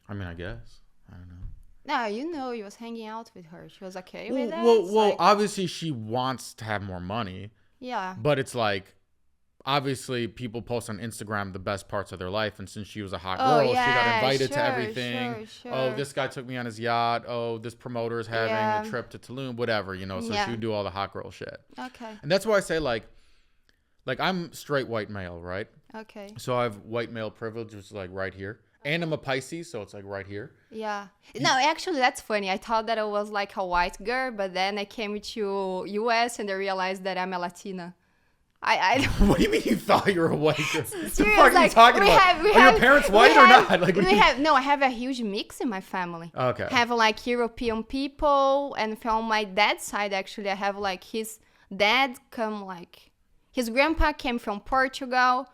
I mean, I guess. I don't know. No, you was hanging out with her. She was okay with that? Well, It's like, obviously she wants to have more money, yeah. but it's like, obviously people post on Instagram the best parts of their life. And since she was a hot girl, she got invited to everything. Sure. Oh, this guy took me on his yacht. Oh, this promoter is having Yeah. a trip to Tulum, whatever, So Yeah. she would do all the hot girl shit. Okay. And that's why I say like I'm straight white male, right? Okay. So I have white male privilege, which is like right here. And I'm a Pisces, so it's like right here. Yeah. No, actually, that's funny. I thought that I was like a white girl, but then I came to US and I realized that I'm a Latina. I What do you mean you thought you were a white girl? What the Serious, fuck are you like, talking we about? have- we Are have- your parents we white or have- not? Like, what do we you- have no. I have a huge mix in my family. Okay. I have like European people, and from my dad's side, actually, I have like his dad his grandpa came from Portugal.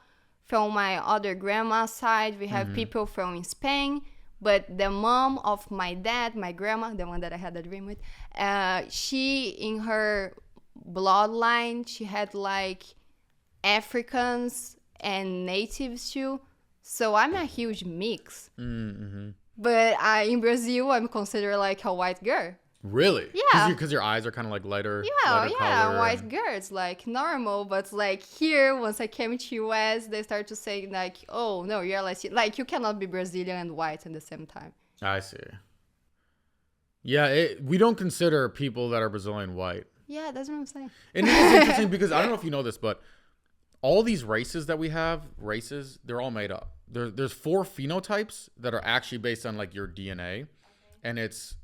From my other grandma's side, we have people from Spain. But the mom of my dad, my grandma, the one that I had a dream with, she in her bloodline, she had like Africans and natives too. So I'm a huge mix. Mm-hmm. But in Brazil, I'm considered like a white girl. Really? Yeah. Because your eyes are kind of like lighter. Yeah, lighter color white and- girl. It's like normal, but like here, once I came to US, they start to say like, oh no, you're like you cannot be Brazilian and white at the same time. I see. Yeah, we don't consider people that are Brazilian white. Yeah, that's what I'm saying. And it is interesting because I don't know if you know this, but all these races that we have, they're all made up. There's 4 phenotypes that are actually based on like your DNA, and it's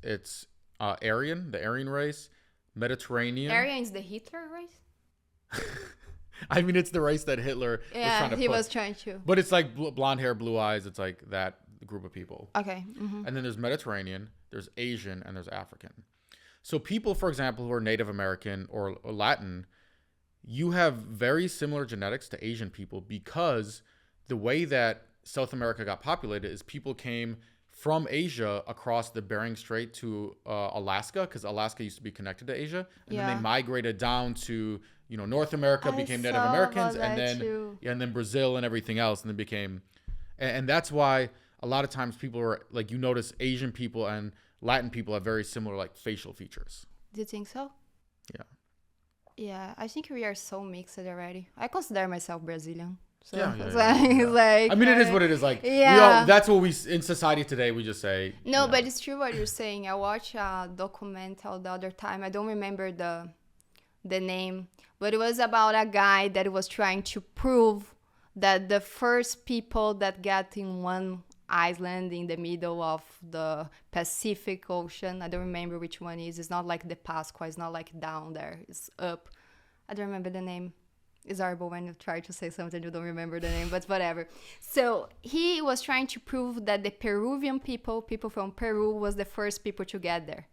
Aryan, the Aryan race, Mediterranean. Aryan is the Hitler race? I mean, it's the race that Hitler was trying to. But it's like blonde hair, blue eyes. It's like that group of people. Okay. Mm-hmm. And then there's Mediterranean, there's Asian, and there's African. So people, for example, who are Native American or Latin, you have very similar genetics to Asian people because the way that South America got populated is people came from Asia across the Bering Strait to Alaska, because Alaska used to be connected to Asia. And then they migrated down to, North America, became Native Americans, and then Brazil and everything else. And then became, and that's why a lot of times people are like, you notice Asian people and Latin people have very similar like facial features. Do you think so? Yeah. Yeah, I think we are so mixed already. I consider myself Brazilian. So it's like, I mean, it is what it is. Like, that's what we in society today. We just say no, but it's true what you're saying. I watched a documentary the other time. I don't remember the name, but it was about a guy that was trying to prove that the first people that got in one island in the middle of the Pacific Ocean, I don't remember which one it is. It's not like the Pascua. It's not like down there. It's up. I don't remember the name. It's horrible when you try to say something you don't remember the name, but whatever. So he was trying to prove that the Peruvian people from Peru, was the first people to get there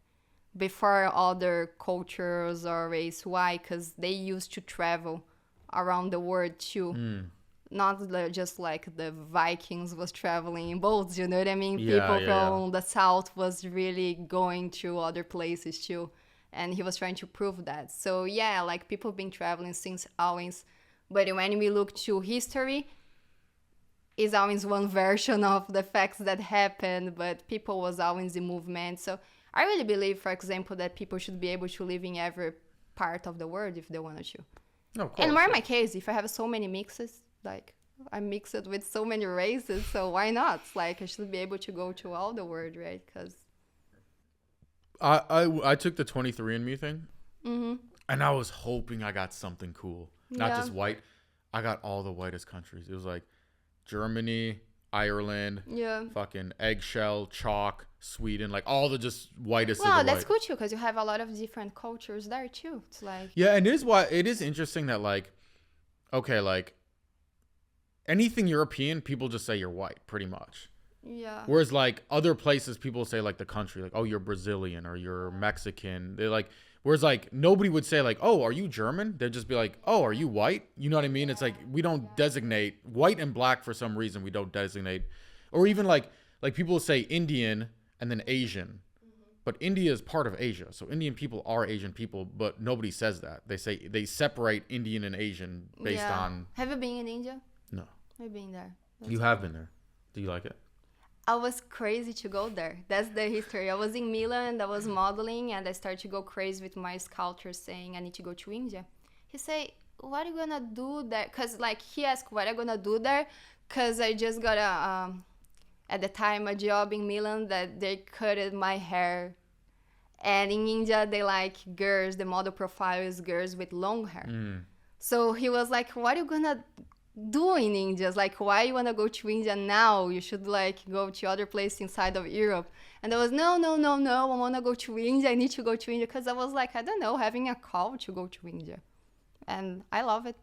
before other cultures or race. Why? Because they used to travel around the world too. Not just like the Vikings was traveling in boats, you know what I mean? People from the south was really going to other places too. And he was trying to prove that. So yeah, like people have been traveling since always. But when we look to history, is always one version of the facts that happened, but people was always in movement. So I really believe, for example, that people should be able to live in every part of the world if they wanted to. No, of course. And more in my case, if I have so many mixes, like I'm mixed with so many races, so why not? Like I should be able to go to all the world, right? Because I took the 23andMe thing, and I was hoping I got something cool, not just white. I got all the whitest countries. It was like Germany, Ireland, fucking eggshell, chalk, Sweden, like all the just whitest. Well, of the that's white. cool too, because you have a lot of different cultures there too. It's like and it is interesting that like, okay, like anything European, people just say you're white, pretty much. Yeah. Whereas like other places, people say like the country, like, oh, you're Brazilian or you're Mexican. They're like, whereas like nobody would say like, oh, are you German? They'd just be like, oh, are you white? You know what I mean? It's like we don't designate white and black for some reason. We don't designate, or even like people say Indian and then Asian, but India is part of Asia, so Indian people are Asian people, but nobody says that. They separate Indian and Asian based on. Have you been in India? No. I've been there. You have been there. Do you like it? I was crazy to go there. That's the history. I was in Milan, I was modeling, and I started to go crazy with my sculptor saying I need to go to India. He said, what are you gonna do there? Because like he asked what I'm gonna do there, because I just got at the time a job in Milan that they cutted my hair. And in India, they like girls, the model profile is girls with long hair. So he was like, what are you gonna do in India? Like, why you want to go to India now? You should like go to other places inside of Europe. And I was no, I want to go to India. I need to go to India, because I was like, I don't know, having a call to go to India. And I love it.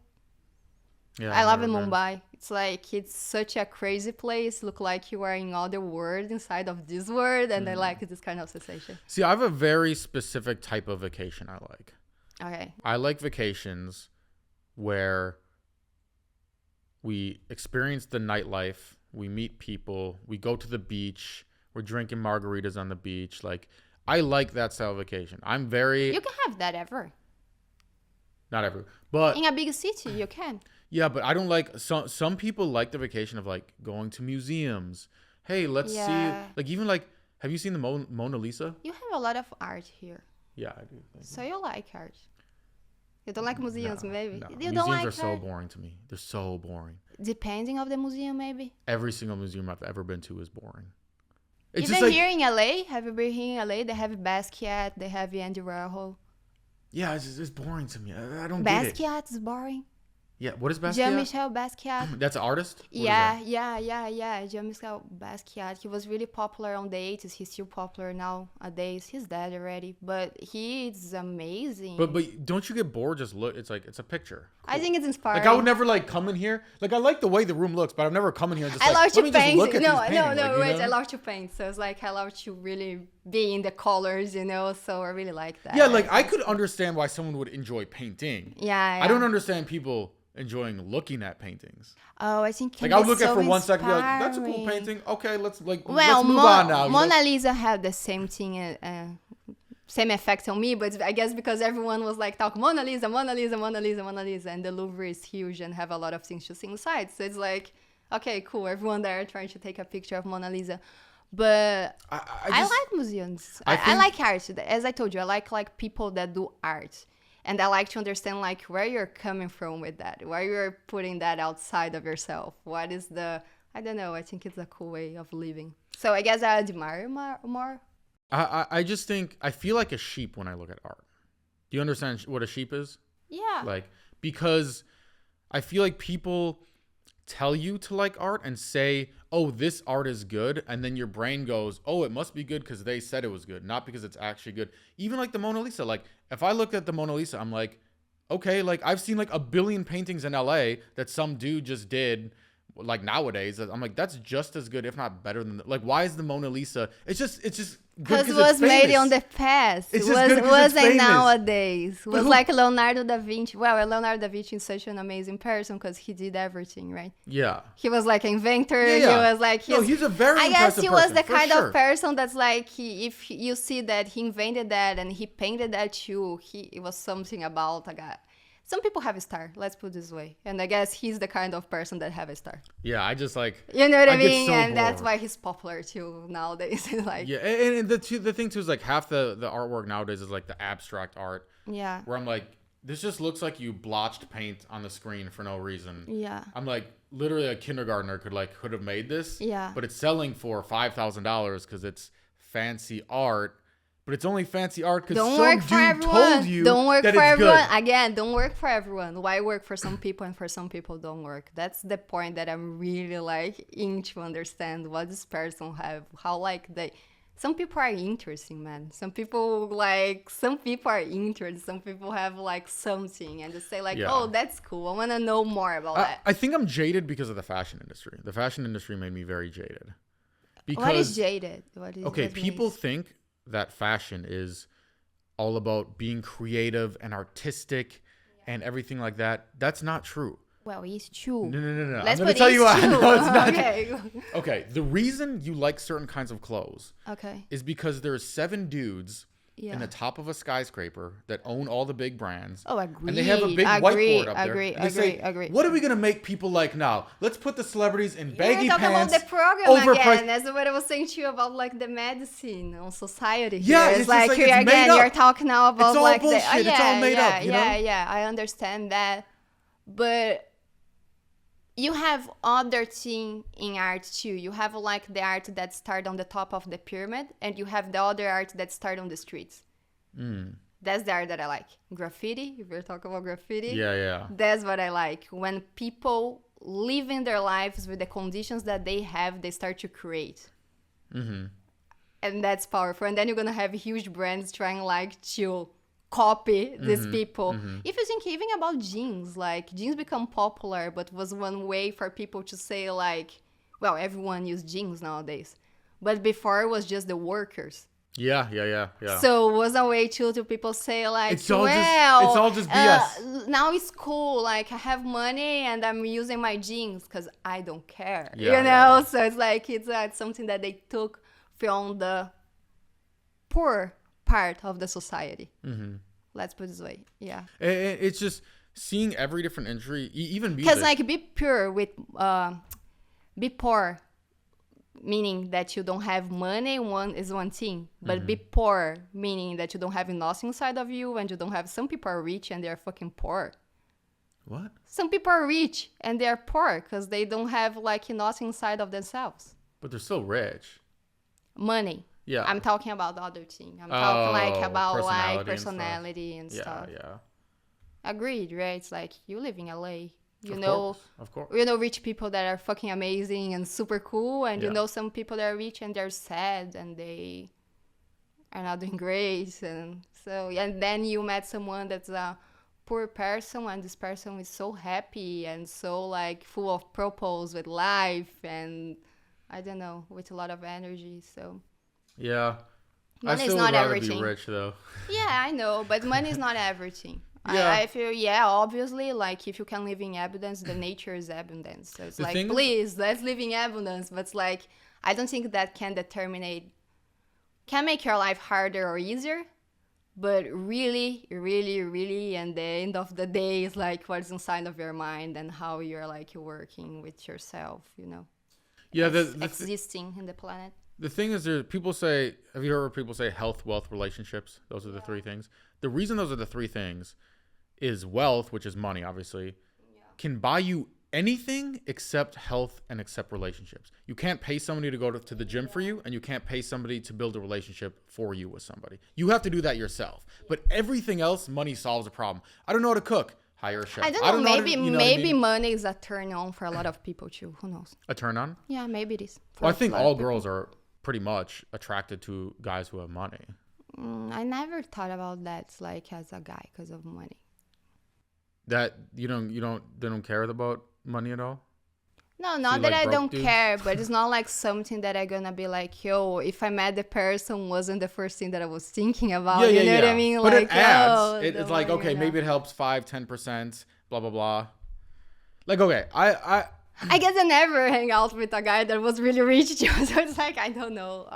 I love Mumbai. It's like, it's such a crazy place. Look like you are in other world inside of this world. And I like this kind of sensation. See, I have a very specific type of vacation I like. Okay. I like vacations where we experience the nightlife, we meet people, we go to the beach, we're drinking margaritas on the beach. Like, I like that style of vacation. You can have that ever. Not ever. But in a big city, you can. Yeah, but I don't like, some people like the vacation of like going to museums. Hey, let's see, like even like, have you seen the Mona Lisa? You have a lot of art here. Yeah, I do. So you like art. You don't like museums, maybe? No. You Museums don't like are so boring to me. They're so boring. Depending of the museum, maybe? Every single museum I've ever been to is boring. It's even just like, here in LA, have you been here in LA? They have Basquiat, they have Andy Warhol. Yeah, it's boring to me. I don't Basquiat get it. is boring. Yeah, what is Basquiat? Jean-Michel Basquiat. That's an artist? What is Yeah, that? yeah. Jean-Michel Basquiat. He was really popular on the 80s. He's still popular nowadays. He's dead already, but he's amazing. But don't you get bored? Just look. It's like it's a picture. I think it's inspiring. Like I would never like come in here. Like I like the way the room looks, but I've never come in here and just I like love let to me just paint. look at No, these paintings. wait. Know? I love to paint. So it's like I love to really be in the colors, So I really like that. Yeah, like I could understand why someone would enjoy painting. Yeah. I don't understand people enjoying looking at paintings. Oh, I think Like I would look at it for 1 second, and be like, "That's a cool painting." Okay, let's move on now. Mona Lisa had the same thing, same effect on me, but I guess because everyone was like talking Mona Lisa, and the Louvre is huge and have a lot of things to see inside. So it's like, okay, cool. Everyone there trying to take a picture of Mona Lisa. But I like museums. I like art. As I told you, I like people that do art. And I like to understand like where you're coming from with that, where you're putting that outside of yourself. What is I don't know. I think it's a cool way of living. So I guess I admire more. I just think I feel like a sheep when I look at art. Do you understand what a sheep is? Yeah. Like, because I feel like people tell you to like art and say, oh, this art is good. And then your brain goes, oh, it must be good because they said it was good, not because it's actually good. Even like the Mona Lisa. Like if I looked at the Mona Lisa, I'm like, okay, like I've seen like a billion paintings in LA that some dude just did like nowadays. I'm like, that's just as good, if not better than like, why is the Mona Lisa? It's just because it was made on the past. It wasn't nowadays. It was like Leonardo da Vinci. Well, Leonardo da Vinci is such an amazing person because he did everything, right? Yeah. He was like an inventor. Yeah. He was like... he's a very impressive person. I guess he was the kind of person that's like, if you see that he invented that and he painted that too, it was something about a guy. Some people have a star, let's put it this way. And I guess he's the kind of person that have a star. Yeah, I just like... You know what I mean? So and bored. that's why he's popular too nowadays. Like, yeah, and the thing too is like half the artwork nowadays is like the abstract art. Yeah. Where I'm like, this just looks like you blotched paint on the screen for no reason. Yeah. I'm like, literally a kindergartner could have made this. Yeah. But it's selling for $5,000 because it's fancy art. But it's only fancy art because some dude told you don't work that for it's everyone. good. Again, don't work for everyone. Why work for some people and for some people don't work? That's the point that I'm really like into understand what this person have. How like some people are interesting, man. Some people are interested. Some people have like something and they say like, oh, that's cool. I want to know more about that. I think I'm jaded because of the fashion industry. The fashion industry made me very jaded. Because, what is jaded? People think that fashion is all about being creative and artistic and everything like that. That's not true. Well, it's true. No. Let's I'm going to tell you why. No, it's not. Okay. Okay. The reason you like certain kinds of clothes is because there's 7 dudes in the top of a skyscraper that own all the big brands. Oh, agree. And they have a big whiteboard up there. Agree. What are we going to make people like now? Let's put the celebrities in baggy pants. You're talking about the program again. That's what I was saying to you about like the medicine on society. Yeah, it's like here again, you're talking now about it's all like bullshit. It's all made up. Yeah, I understand that. But you have other thing in art too. You have like the art that start on the top of the pyramid, and you have the other art that start on the streets. That's the art that I like. Graffiti, if we're talking about graffiti. Yeah. That's what I like. When people living their lives with the conditions that they have, they start to create. And that's powerful. And then you're going to have huge brands trying like to copy these people. If you think even about jeans, like jeans become popular, but was one way for people to say like, well, everyone use jeans nowadays. But before it was just the workers. Yeah. So it was a way to people say like, it's all just BS. Now it's cool. Like I have money and I'm using my jeans because I don't care. So it's like it's something that they took from the poor part of the society. Let's put it this way. Yeah. It's just seeing every different entry, even music. Because like be poor, meaning that you don't have money, one thing. But be poor, meaning that you don't have nothing inside of you, and you don't have. Some people are rich and they're fucking poor. What? Some people are rich and they're poor because they don't have like nothing inside of themselves. But they're still rich. Money. Yeah. I'm talking about the other thing. I'm talking like about personality like personality and stuff. Yeah. Agreed, right? It's like you live in LA. Of course. Rich people that are fucking amazing and super cool, and some people that are rich and they're sad and they are not doing great, and so and then you met someone that's a poor person, and this person is so happy and so like full of purpose with life, and I don't know, with a lot of energy. So yeah, money I still is not would rather everything. be rich though. Yeah, I know, but money is not everything. Yeah. I feel, obviously, like, if you can live in abundance, the nature is abundance. So it's like, please, let's live in abundance. But it's like, I don't think that can make your life harder or easier. But really, really, really, and the end of the day is like what's inside of your mind and how you're like working with yourself, Yeah, existing in the planet. The thing is, people say, have you heard people say health, wealth, relationships? Those are the three things. The reason those are the three things is wealth, which is money, obviously, can buy you anything except health and except relationships. You can't pay somebody to go to the gym for you, and you can't pay somebody to build a relationship for you with somebody. You have to do that yourself. But everything else, money solves a problem. I don't know how to cook. Hire a chef. I don't know. Maybe money is a turn on for a lot of people too. Who knows? A turn on? Yeah, maybe it is. Well, I think all girls are pretty much attracted to guys who have money. I never thought about that, like, as a guy because of money. That they don't care about money at all? No, not that I don't care, but it's not like something that I'm gonna be like, yo, if I met the person, wasn't the first thing that I was thinking about. You know what I mean? But like, it adds. It's like, okay, maybe it helps 5-10%, blah blah blah. Like, okay, I guess I never hang out with a guy that was really rich too, so it's like, I don't know.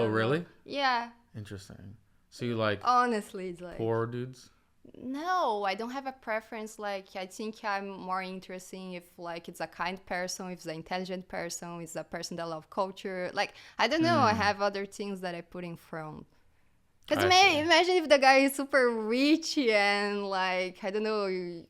Really? Yeah. Interesting. So you like, honestly, it's like poor dudes? No, I don't have a preference. Like, I think I'm more interested in if, like, it's a kind person, if it's an intelligent person, it's a person that loves culture. Like, I don't know. I have other things that I put in front. Because imagine if the guy is super rich and, like, I don't know,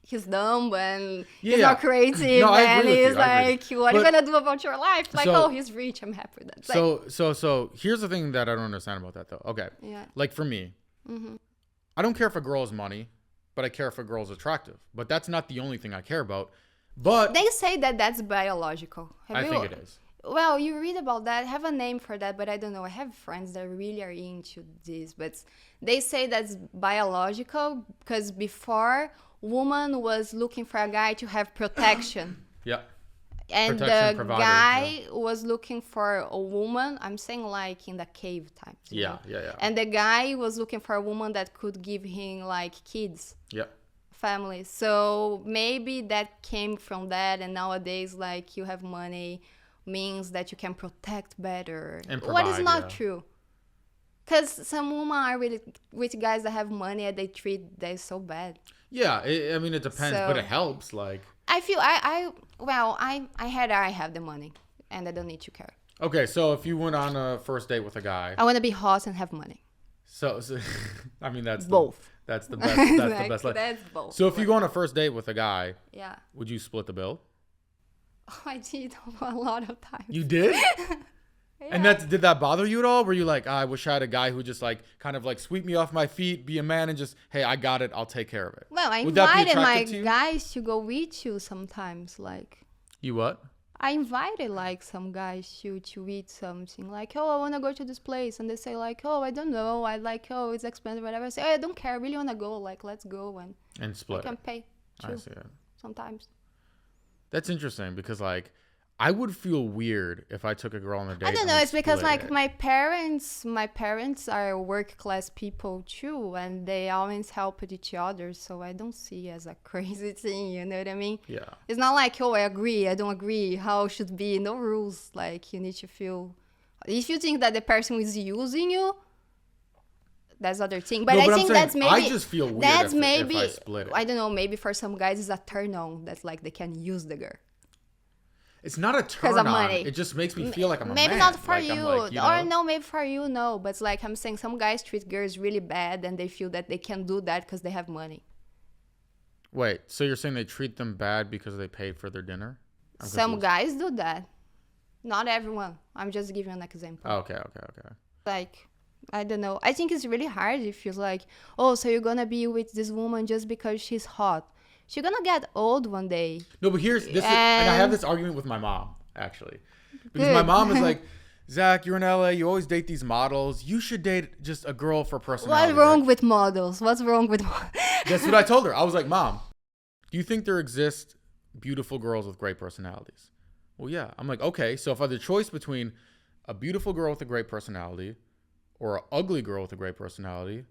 he's dumb and he's not creative, and he's like, what are you going to do about your life? Like, he's rich, I'm happy with that. So here's the thing that I don't understand about that, though. Okay. Yeah. Like, for me, I don't care if a girl has money, but I care if a girl's attractive. But that's not the only thing I care about. But they say that that's biological. I think it is. Well, you read about that. I have a name for that, but I don't know. I have friends that really are into this, but they say that's biological because before, woman was looking for a guy to have protection. Yeah. And the guy was looking for a woman, I'm saying like in the cave times. Yeah. And the guy was looking for a woman that could give him like kids. Yeah. Family. So maybe that came from that, and nowadays like you have money means that you can protect better. And provide, what is not true. Because some women are really with guys that have money and they treat them so bad. Yeah, I mean, it depends, but it helps. Like, I feel I have the money and I don't need to care. Okay, so if you went on a first date with a guy, I want to be hot and have money. So I mean, that's both. That's the best. That's the best. That's both. So if you go on a first date with a guy, yeah, would you split the bill? Oh, I did a lot of times. You did? Yeah. And did that bother you at all? Were you like, I wish I had a guy who just like kind of like sweep me off my feet, be a man, and just, hey, I got it, I'll take care of it. Well, I invited my guys to go with you sometimes. Like, you what? I invited like some guys to eat something. Like, oh, I want to go to this place, and they say like, oh, I don't know, I like, oh, it's expensive, whatever. I say, oh, I don't care, I really want to go. Like, let's go and split. I can pay too. I see it. Sometimes. That's interesting because like, I would feel weird if I took a girl on a date. I don't know. It's because like my parents are work class people too, and they always help each other. So I don't see it as a crazy thing. You know what I mean? Yeah. It's not like, oh, I agree, I don't agree. How it should be? No rules. Like, you need to feel. If you think that the person is using you, that's other thing. But I think that's maybe. I just feel weird. That's if I split it. I don't know. Maybe for some guys, it's a turn on. That's like they can use the girl. It's not a turn on. Money. It just makes me feel like I'm a man. Maybe not for like, you. Like, or no, maybe for you, no. But it's like I'm saying some guys treat girls really bad and they feel that they can do that because they have money. Wait, so you're saying they treat them bad because they pay for their dinner? Some guys do that. Not everyone. I'm just giving an example. Oh, okay. Like, I don't know. I think it's really hard if you're like, oh, so you're going to be with this woman just because she's hot. she's gonna get old one day. No, but and I have this argument with my mom, actually. Because my mom is like, Zach, you're in LA, you always date these models. You should date just a girl for personality. What's wrong with models? What's wrong with models? That's what I told her. I was like, Mom, do you think there exist beautiful girls with great personalities? Well, yeah. I'm like, okay, so if I had the choice between a beautiful girl with a great personality or an ugly girl with a great personality,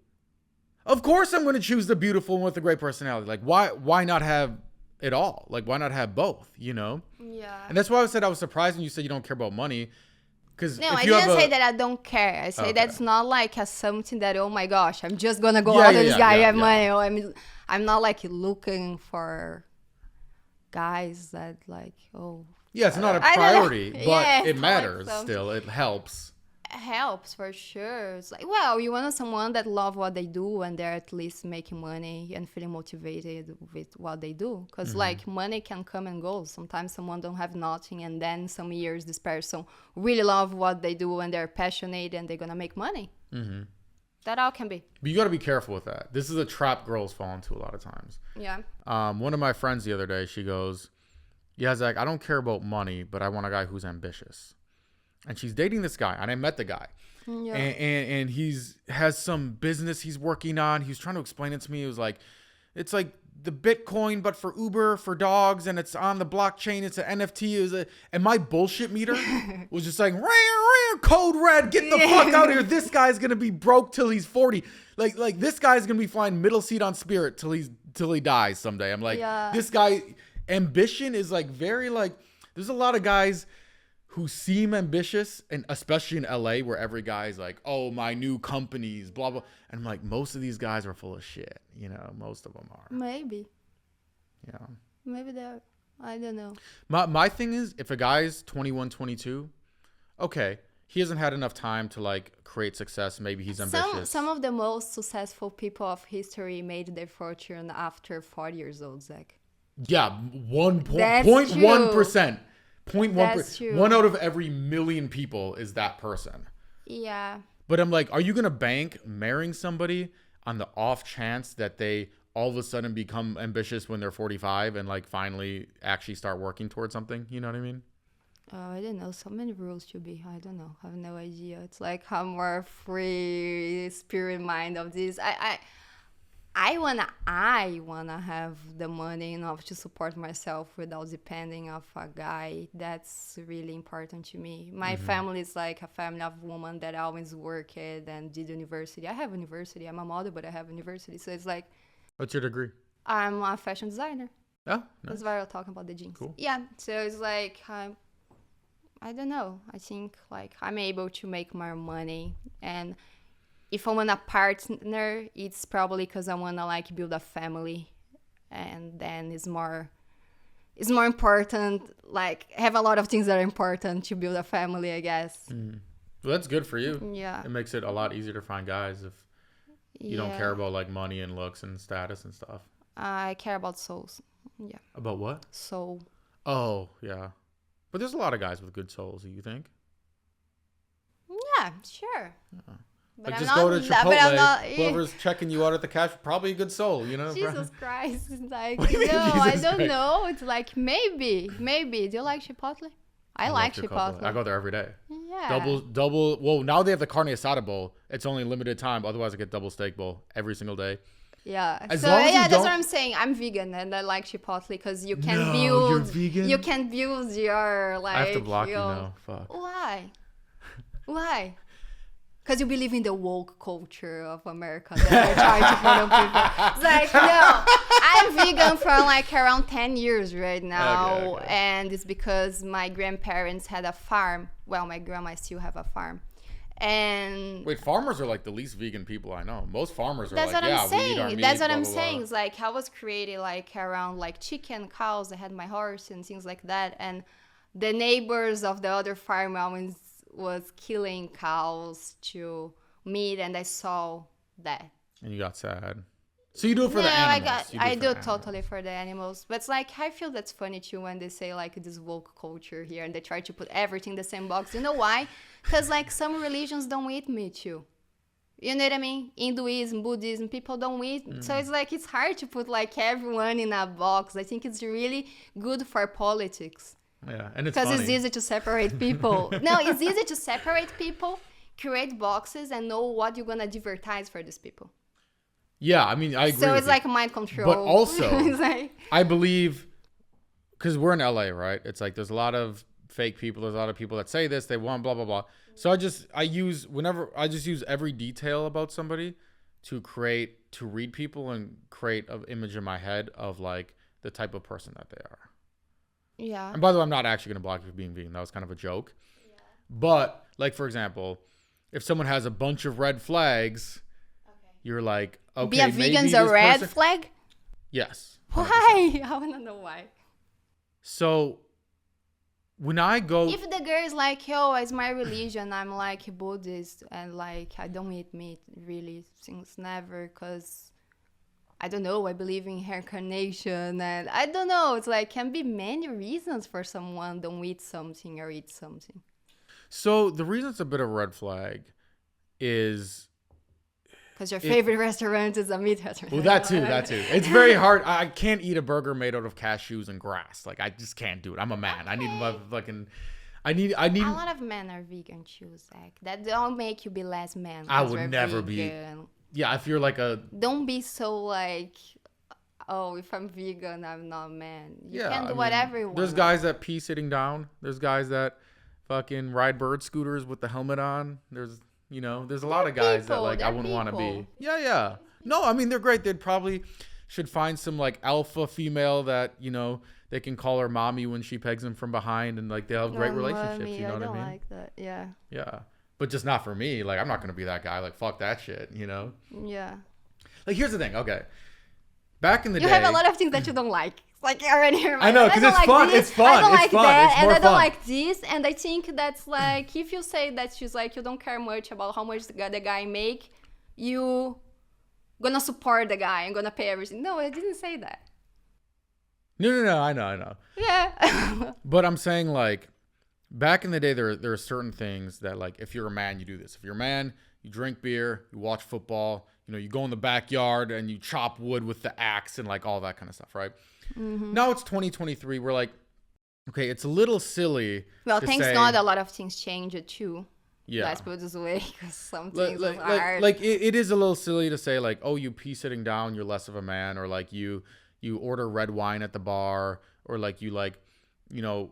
of course I'm going to choose the beautiful one with a great personality. Like, why not have it all? Like, why not have both, you know? Yeah. And that's why I said I was surprised when you said you don't care about money. No, I didn't say that I don't care. I say that's not like something that, oh my gosh, I'm just going to go out with this guy, have money. Or I'm not like looking for guys that like, oh. Yeah, it's not a priority, but it matters still. It helps. Helps for sure. It's like, well, you want someone that love what they do and they're at least making money and feeling motivated with what they do, because like money can come and go. Sometimes someone don't have nothing, and then some years this person really love what they do and they're passionate and they're gonna make money. That all can be, but you got to be careful with that. This is a trap girls fall into a lot of times. One of my friends the other day, she goes, yeah, Zach, I don't care about money, but I want a guy who's ambitious. And she's dating this guy, and I met the guy. Yeah. And he's has some business he's working on. He was trying to explain it to me. It was like, it's like the Bitcoin, but for Uber, for dogs, and it's on the blockchain. It's an NFT. And my bullshit meter was just like, code red, get the fuck out of here. This guy's gonna be broke till he's 40. Like this guy's gonna be flying middle seat on Spirit till he dies someday. I'm like, this guy, ambition is like very like. There's a lot of guys who seem ambitious, and especially in LA where every guy's like, oh, my new companies, blah, blah. And I'm like, most of these guys are full of shit. You know, most of them are. Maybe. Yeah. Maybe they're, I don't know. My thing is, if a guy's 21, 22, okay, he hasn't had enough time to like create success. Maybe he's ambitious. Some of the most successful people of history made their fortune after 40 years old, Zach. Yeah, 0.1%. 0.1%. One out of every million people is that person. Yeah. But I'm like, are you going to bank marrying somebody on the off chance that they all of a sudden become ambitious when they're 45 and like finally actually start working towards something? You know what I mean? I don't know. So many rules to be. I don't know. I have no idea. It's like I'm more free spirit mind of this. I wanna have the money enough to support myself without depending of a guy. That's really important to me. My family is like a family of women that always worked and did university. I have university. I'm a model, but I have university. So it's like. What's your degree? I'm a fashion designer. Oh, nice. That's why we're talking about the jeans. Cool. Yeah. So it's like I don't know. I think like I'm able to make more money, and if I want a partner, it's probably because I want to like build a family, and then it's more important, like have a lot of things that are important to build a family, I guess. Well, that's good for you. Yeah. It makes it a lot easier to find guys if you don't care about like money and looks and status and stuff. I care about souls. Yeah. About what? Soul. Oh, yeah. But there's a lot of guys with good souls, you think? Yeah, sure. Yeah. But like I'm just not, go to Chipotle, whoever's yeah. checking you out at the cash, probably a good soul, you know? Jesus Christ. It's like, What do you mean, no, I Jesus don't Christ? know. It's like, maybe. Do you like Chipotle? I like Chipotle. I go there every day. Yeah. Double. Well, now they have the carne asada bowl. It's only limited time. Otherwise, I get double steak bowl every single day. Yeah. As so long as yeah, you that's don't- what I'm saying. I'm vegan and I like Chipotle because you can No, build. you're vegan? You can build your like. I have to block you now. Fuck. Why? Why? Because you believe in the woke culture of America that they're trying to put on people. It's like, no, I'm vegan for like around 10 years right now. Okay. And it's because my grandparents had a farm. Well, my grandma still have a farm. And Wait, farmers are like the least vegan people I know. Most farmers are that's like, what yeah, I'm we eat saying. our meat, That's what blah, I'm blah, saying. blah. It's like I was created like around like chicken, cows. I had my horse and things like that. And the neighbors of the other farm always was killing cows to meat, and I saw that. And you got sad. So you do it for the animals. I do it totally for the animals. But it's like, I feel that's funny too when they say like this woke culture here and they try to put everything in the same box. You know why? Because like some religions don't eat meat too. You know what I mean? Hinduism, Buddhism, people don't eat. So it's like, it's hard to put like everyone in a box. I think it's really good for politics. Yeah, and it's Because funny. it's easy to separate people. No, it's easy to separate people, create boxes, and know what you're going to advertise for these people. Yeah, I mean, I agree. So with it's you. like mind control. But also, It's like, I believe, because we're in LA, right? It's like there's a lot of fake people. There's a lot of people that say this, they want blah, blah, blah. So I just use every detail about somebody to read people and create an image in my head of like the type of person that they are. yeah. And by the way, I'm not actually going to block you for being vegan. That was kind of a joke. Yeah. But like, for example, if someone has a bunch of red flags, you're like, okay, Be a vegan's a red flag? Yes. 100%. Why? I want to know why. So when I go, If the girl is like, yo, it's my religion, I'm like Buddhist, and like I don't eat meat really since never, because I don't know, I believe in reincarnation, and I don't know, it's like can be many reasons for someone don't eat something or eat something. so the reason it's a bit of a red flag is, Because your favorite restaurant is a meat restaurant. well, that too. It's very hard. I can't eat a burger made out of cashews and grass. Like, I just can't do it. I'm a man. I need my fucking, I need. A lot of men are vegan too, Zach. That don't make you be less man. I 'cause would you're never vegan. Yeah, if you're like a, Don't be so like, oh, if I'm vegan, I'm not man. You yeah, can do I mean, whatever you want. there's guys that pee sitting down. There's guys that fucking ride bird scooters with the helmet on. There's a lot of guys that like I wouldn't want to be. Yeah. No, I mean, they're great. They'd probably should find some like alpha female that, they can call her mommy when she pegs him from behind, and like they'll have great relationships. Mommy, You know what I don't mean? like that. Yeah. Yeah. But just not for me. Like, I'm not going to be that guy. Like, fuck that shit, Yeah. Like, here's the thing. Okay. Back in the day. You have a lot of things that you don't like. It's like already here. I know, because it's like fun. This, It's fun. I don't It's like fun. that, It's and more I don't fun. like this. And I think that's like, if you say that she's like, you don't care much about how much the guy make, you gonna support the guy and gonna pay everything. No, I didn't say that. No. I know. Yeah. But I'm saying, like, back in the day, there are certain things that, like, if you're a man, you do this. If you're a man, you drink beer, you watch football, you go in the backyard and you chop wood with the axe and, like, all that kind of stuff, right? Mm-hmm. Now it's 2023. We're like, okay, it's a little silly. Well, to thanks say, God, a lot of things changed too. Yeah. Let's put it this way, because some things like, are hard. like it is a little silly to say, like, oh, you pee sitting down, you're less of a man, or like you order red wine at the bar, or like you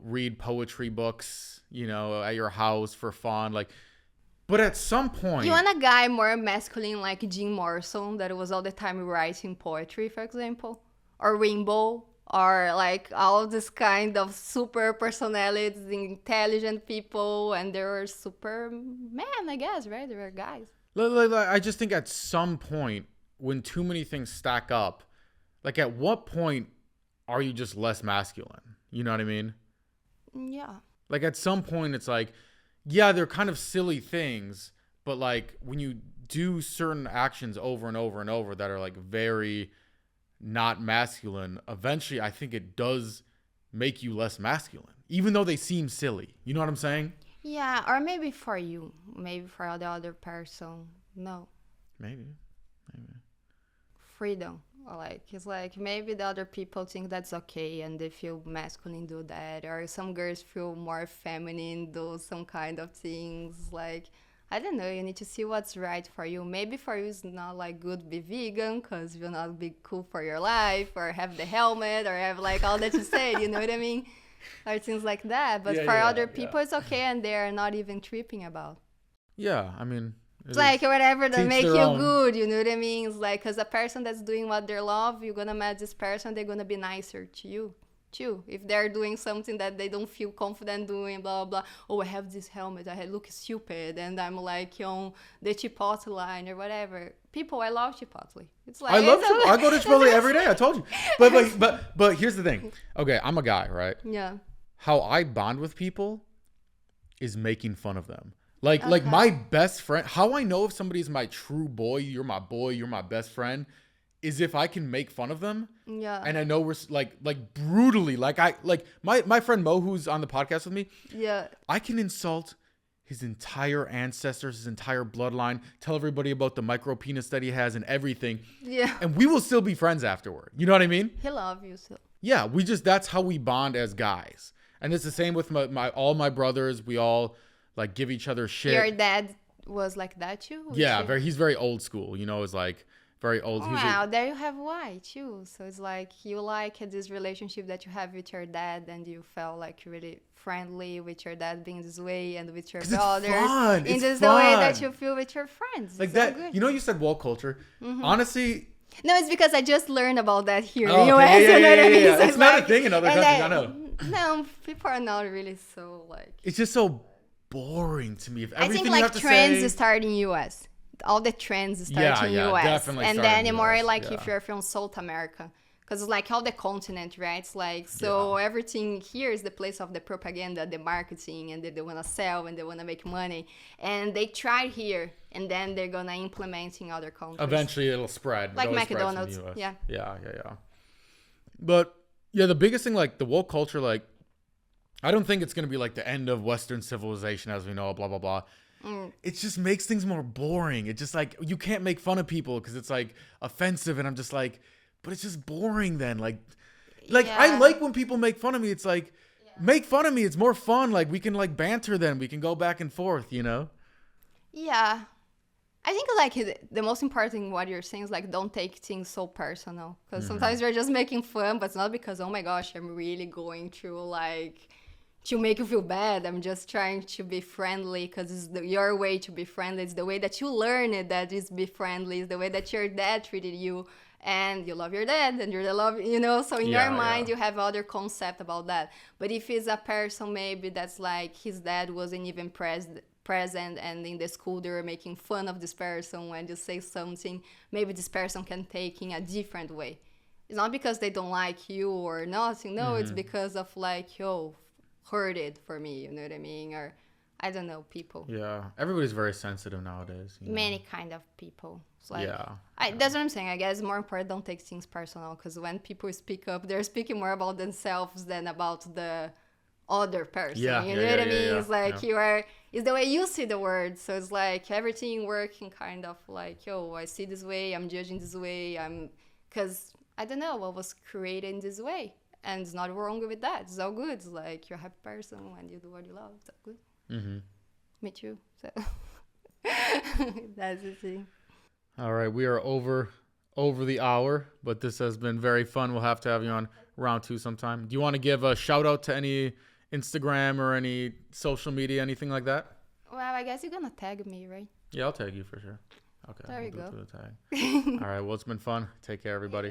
read poetry books, at your house for fun, like. But at some point, You want a guy more masculine like Jim Morrison that was all the time writing poetry, for example, or Rainbow, or like all this kind of super personalities, intelligent people, and they were super men, I guess, right? They were guys. I just think at some point, when too many things stack up, like, at what point are you just less masculine? You know what I mean? Yeah. Like, at some point, it's like, yeah, they're kind of silly things, but like when you do certain actions over and over and over that are like very not masculine, eventually I think it does make you less masculine, even though they seem silly. You know what I'm saying? Yeah, or maybe for you, maybe for the other person. No. Maybe. Freedom. Like, it's like maybe the other people think that's okay and they feel masculine do that, or some girls feel more feminine do some kind of things. Like, I don't know, you need to see what's right for you. Maybe for you it's not like good to be vegan because you'll not be cool for your life, or have the helmet, or have like all that you said, you know what I mean, or things like that. But for other people it's okay, and they're not even tripping about. Yeah, I mean, it's like whatever that make you own. good, you know what I mean? It's like, because a person that's doing what they love, you're gonna meet this person, they're gonna be nicer to you too. If they're doing something that they don't feel confident doing, blah blah, oh, I have this helmet, I look stupid, and I'm like on the Chipotle line or whatever. People, I love Chipotle. It's like, I love Chipotle. I go to Chipotle every day. I told you. But here's the thing. Okay, I'm a guy, right? Yeah. How I bond with people is making fun of them. Like my best friend, how I know if somebody's my true boy, you're my best friend, is if I can make fun of them. Yeah. And I know we're like brutally, like my friend Mo, who's on the podcast with me. Yeah. I can insult his entire ancestors, his entire bloodline, tell everybody about the micro penis that he has and everything. Yeah. And we will still be friends afterward. You know what I mean? He love you still. Yeah, that's how we bond as guys. And it's the same with all my brothers. We all like give each other shit. Your dad was like that too? Yeah, he's very old school. You know, it's like very old. Wow, there you have why too. So it's like you like this relationship that you have with your dad, and you felt like really friendly with your dad being this way, and with your brothers in this the way that you feel with your friends. Like that. Good. You know, you said woke culture. Mm-hmm. Honestly. No, it's because I just learned about that here in the US. Yeah. So it's not a thing in other countries. I know. No, people are not really so like. It's just so boring to me. If I think like trends start in US. All the trends start in US, definitely and then in more US, like if you're from South America, because it's like all the continent, right? It's like so everything here is the place of the propaganda, the marketing, and they want to sell and they want to make money, and they try here, and then they're gonna implement in other countries. Eventually, it'll spread. Like McDonald's, Yeah. But yeah, the biggest thing, like the woke culture, like I don't think it's gonna be like the end of Western civilization as we know it, blah blah blah. It just makes things more boring. It's just like you can't make fun of people because it's like offensive, and I'm just like, but it's just boring then. Like I like when people make fun of me. It's like make fun of me. It's more fun. Like we can like banter then. We can go back and forth, you know? Yeah. I think like the most important thing what you're saying is like don't take things so personal, because sometimes you're just making fun, but it's not because oh my gosh I'm really going through like to make you feel bad. I'm just trying to be friendly because it's your way to be friendly. It's the way that you learn it that is be friendly. It's the way that your dad treated you, and you love your dad and you're the love, you know. So in your mind you have other concept about that. But if it's a person maybe that's like his dad wasn't even present, and in the school they were making fun of this person, when you say something maybe this person can take in a different way. It's not because they don't like you or nothing. No, it's because of like hurt it for me, you know what I mean? Or I don't know, people. Yeah, everybody's very sensitive nowadays. Many kind of people. It's like, that's what I'm saying. I guess more important, don't take things personal, because when people speak up, they're speaking more about themselves than about the other person. You know what I mean? It's like it's the way you see the world. So it's like everything working kind of like, I see this way, I'm judging this way, because I don't know, I was created in this way. And it's not wrong with that. It's all good. It's like you're a happy person when you do what you love. It's all good. Mm-hmm. Me too. So that's the thing. All right, we are over the hour, but this has been very fun. We'll have to have you on round 2 sometime. Do you want to give a shout out to any Instagram or any social media, anything like that? Well, I guess you're gonna tag me, right? Yeah, I'll tag you for sure. Okay. There you go. All right. Well, it's been fun. Take care, everybody.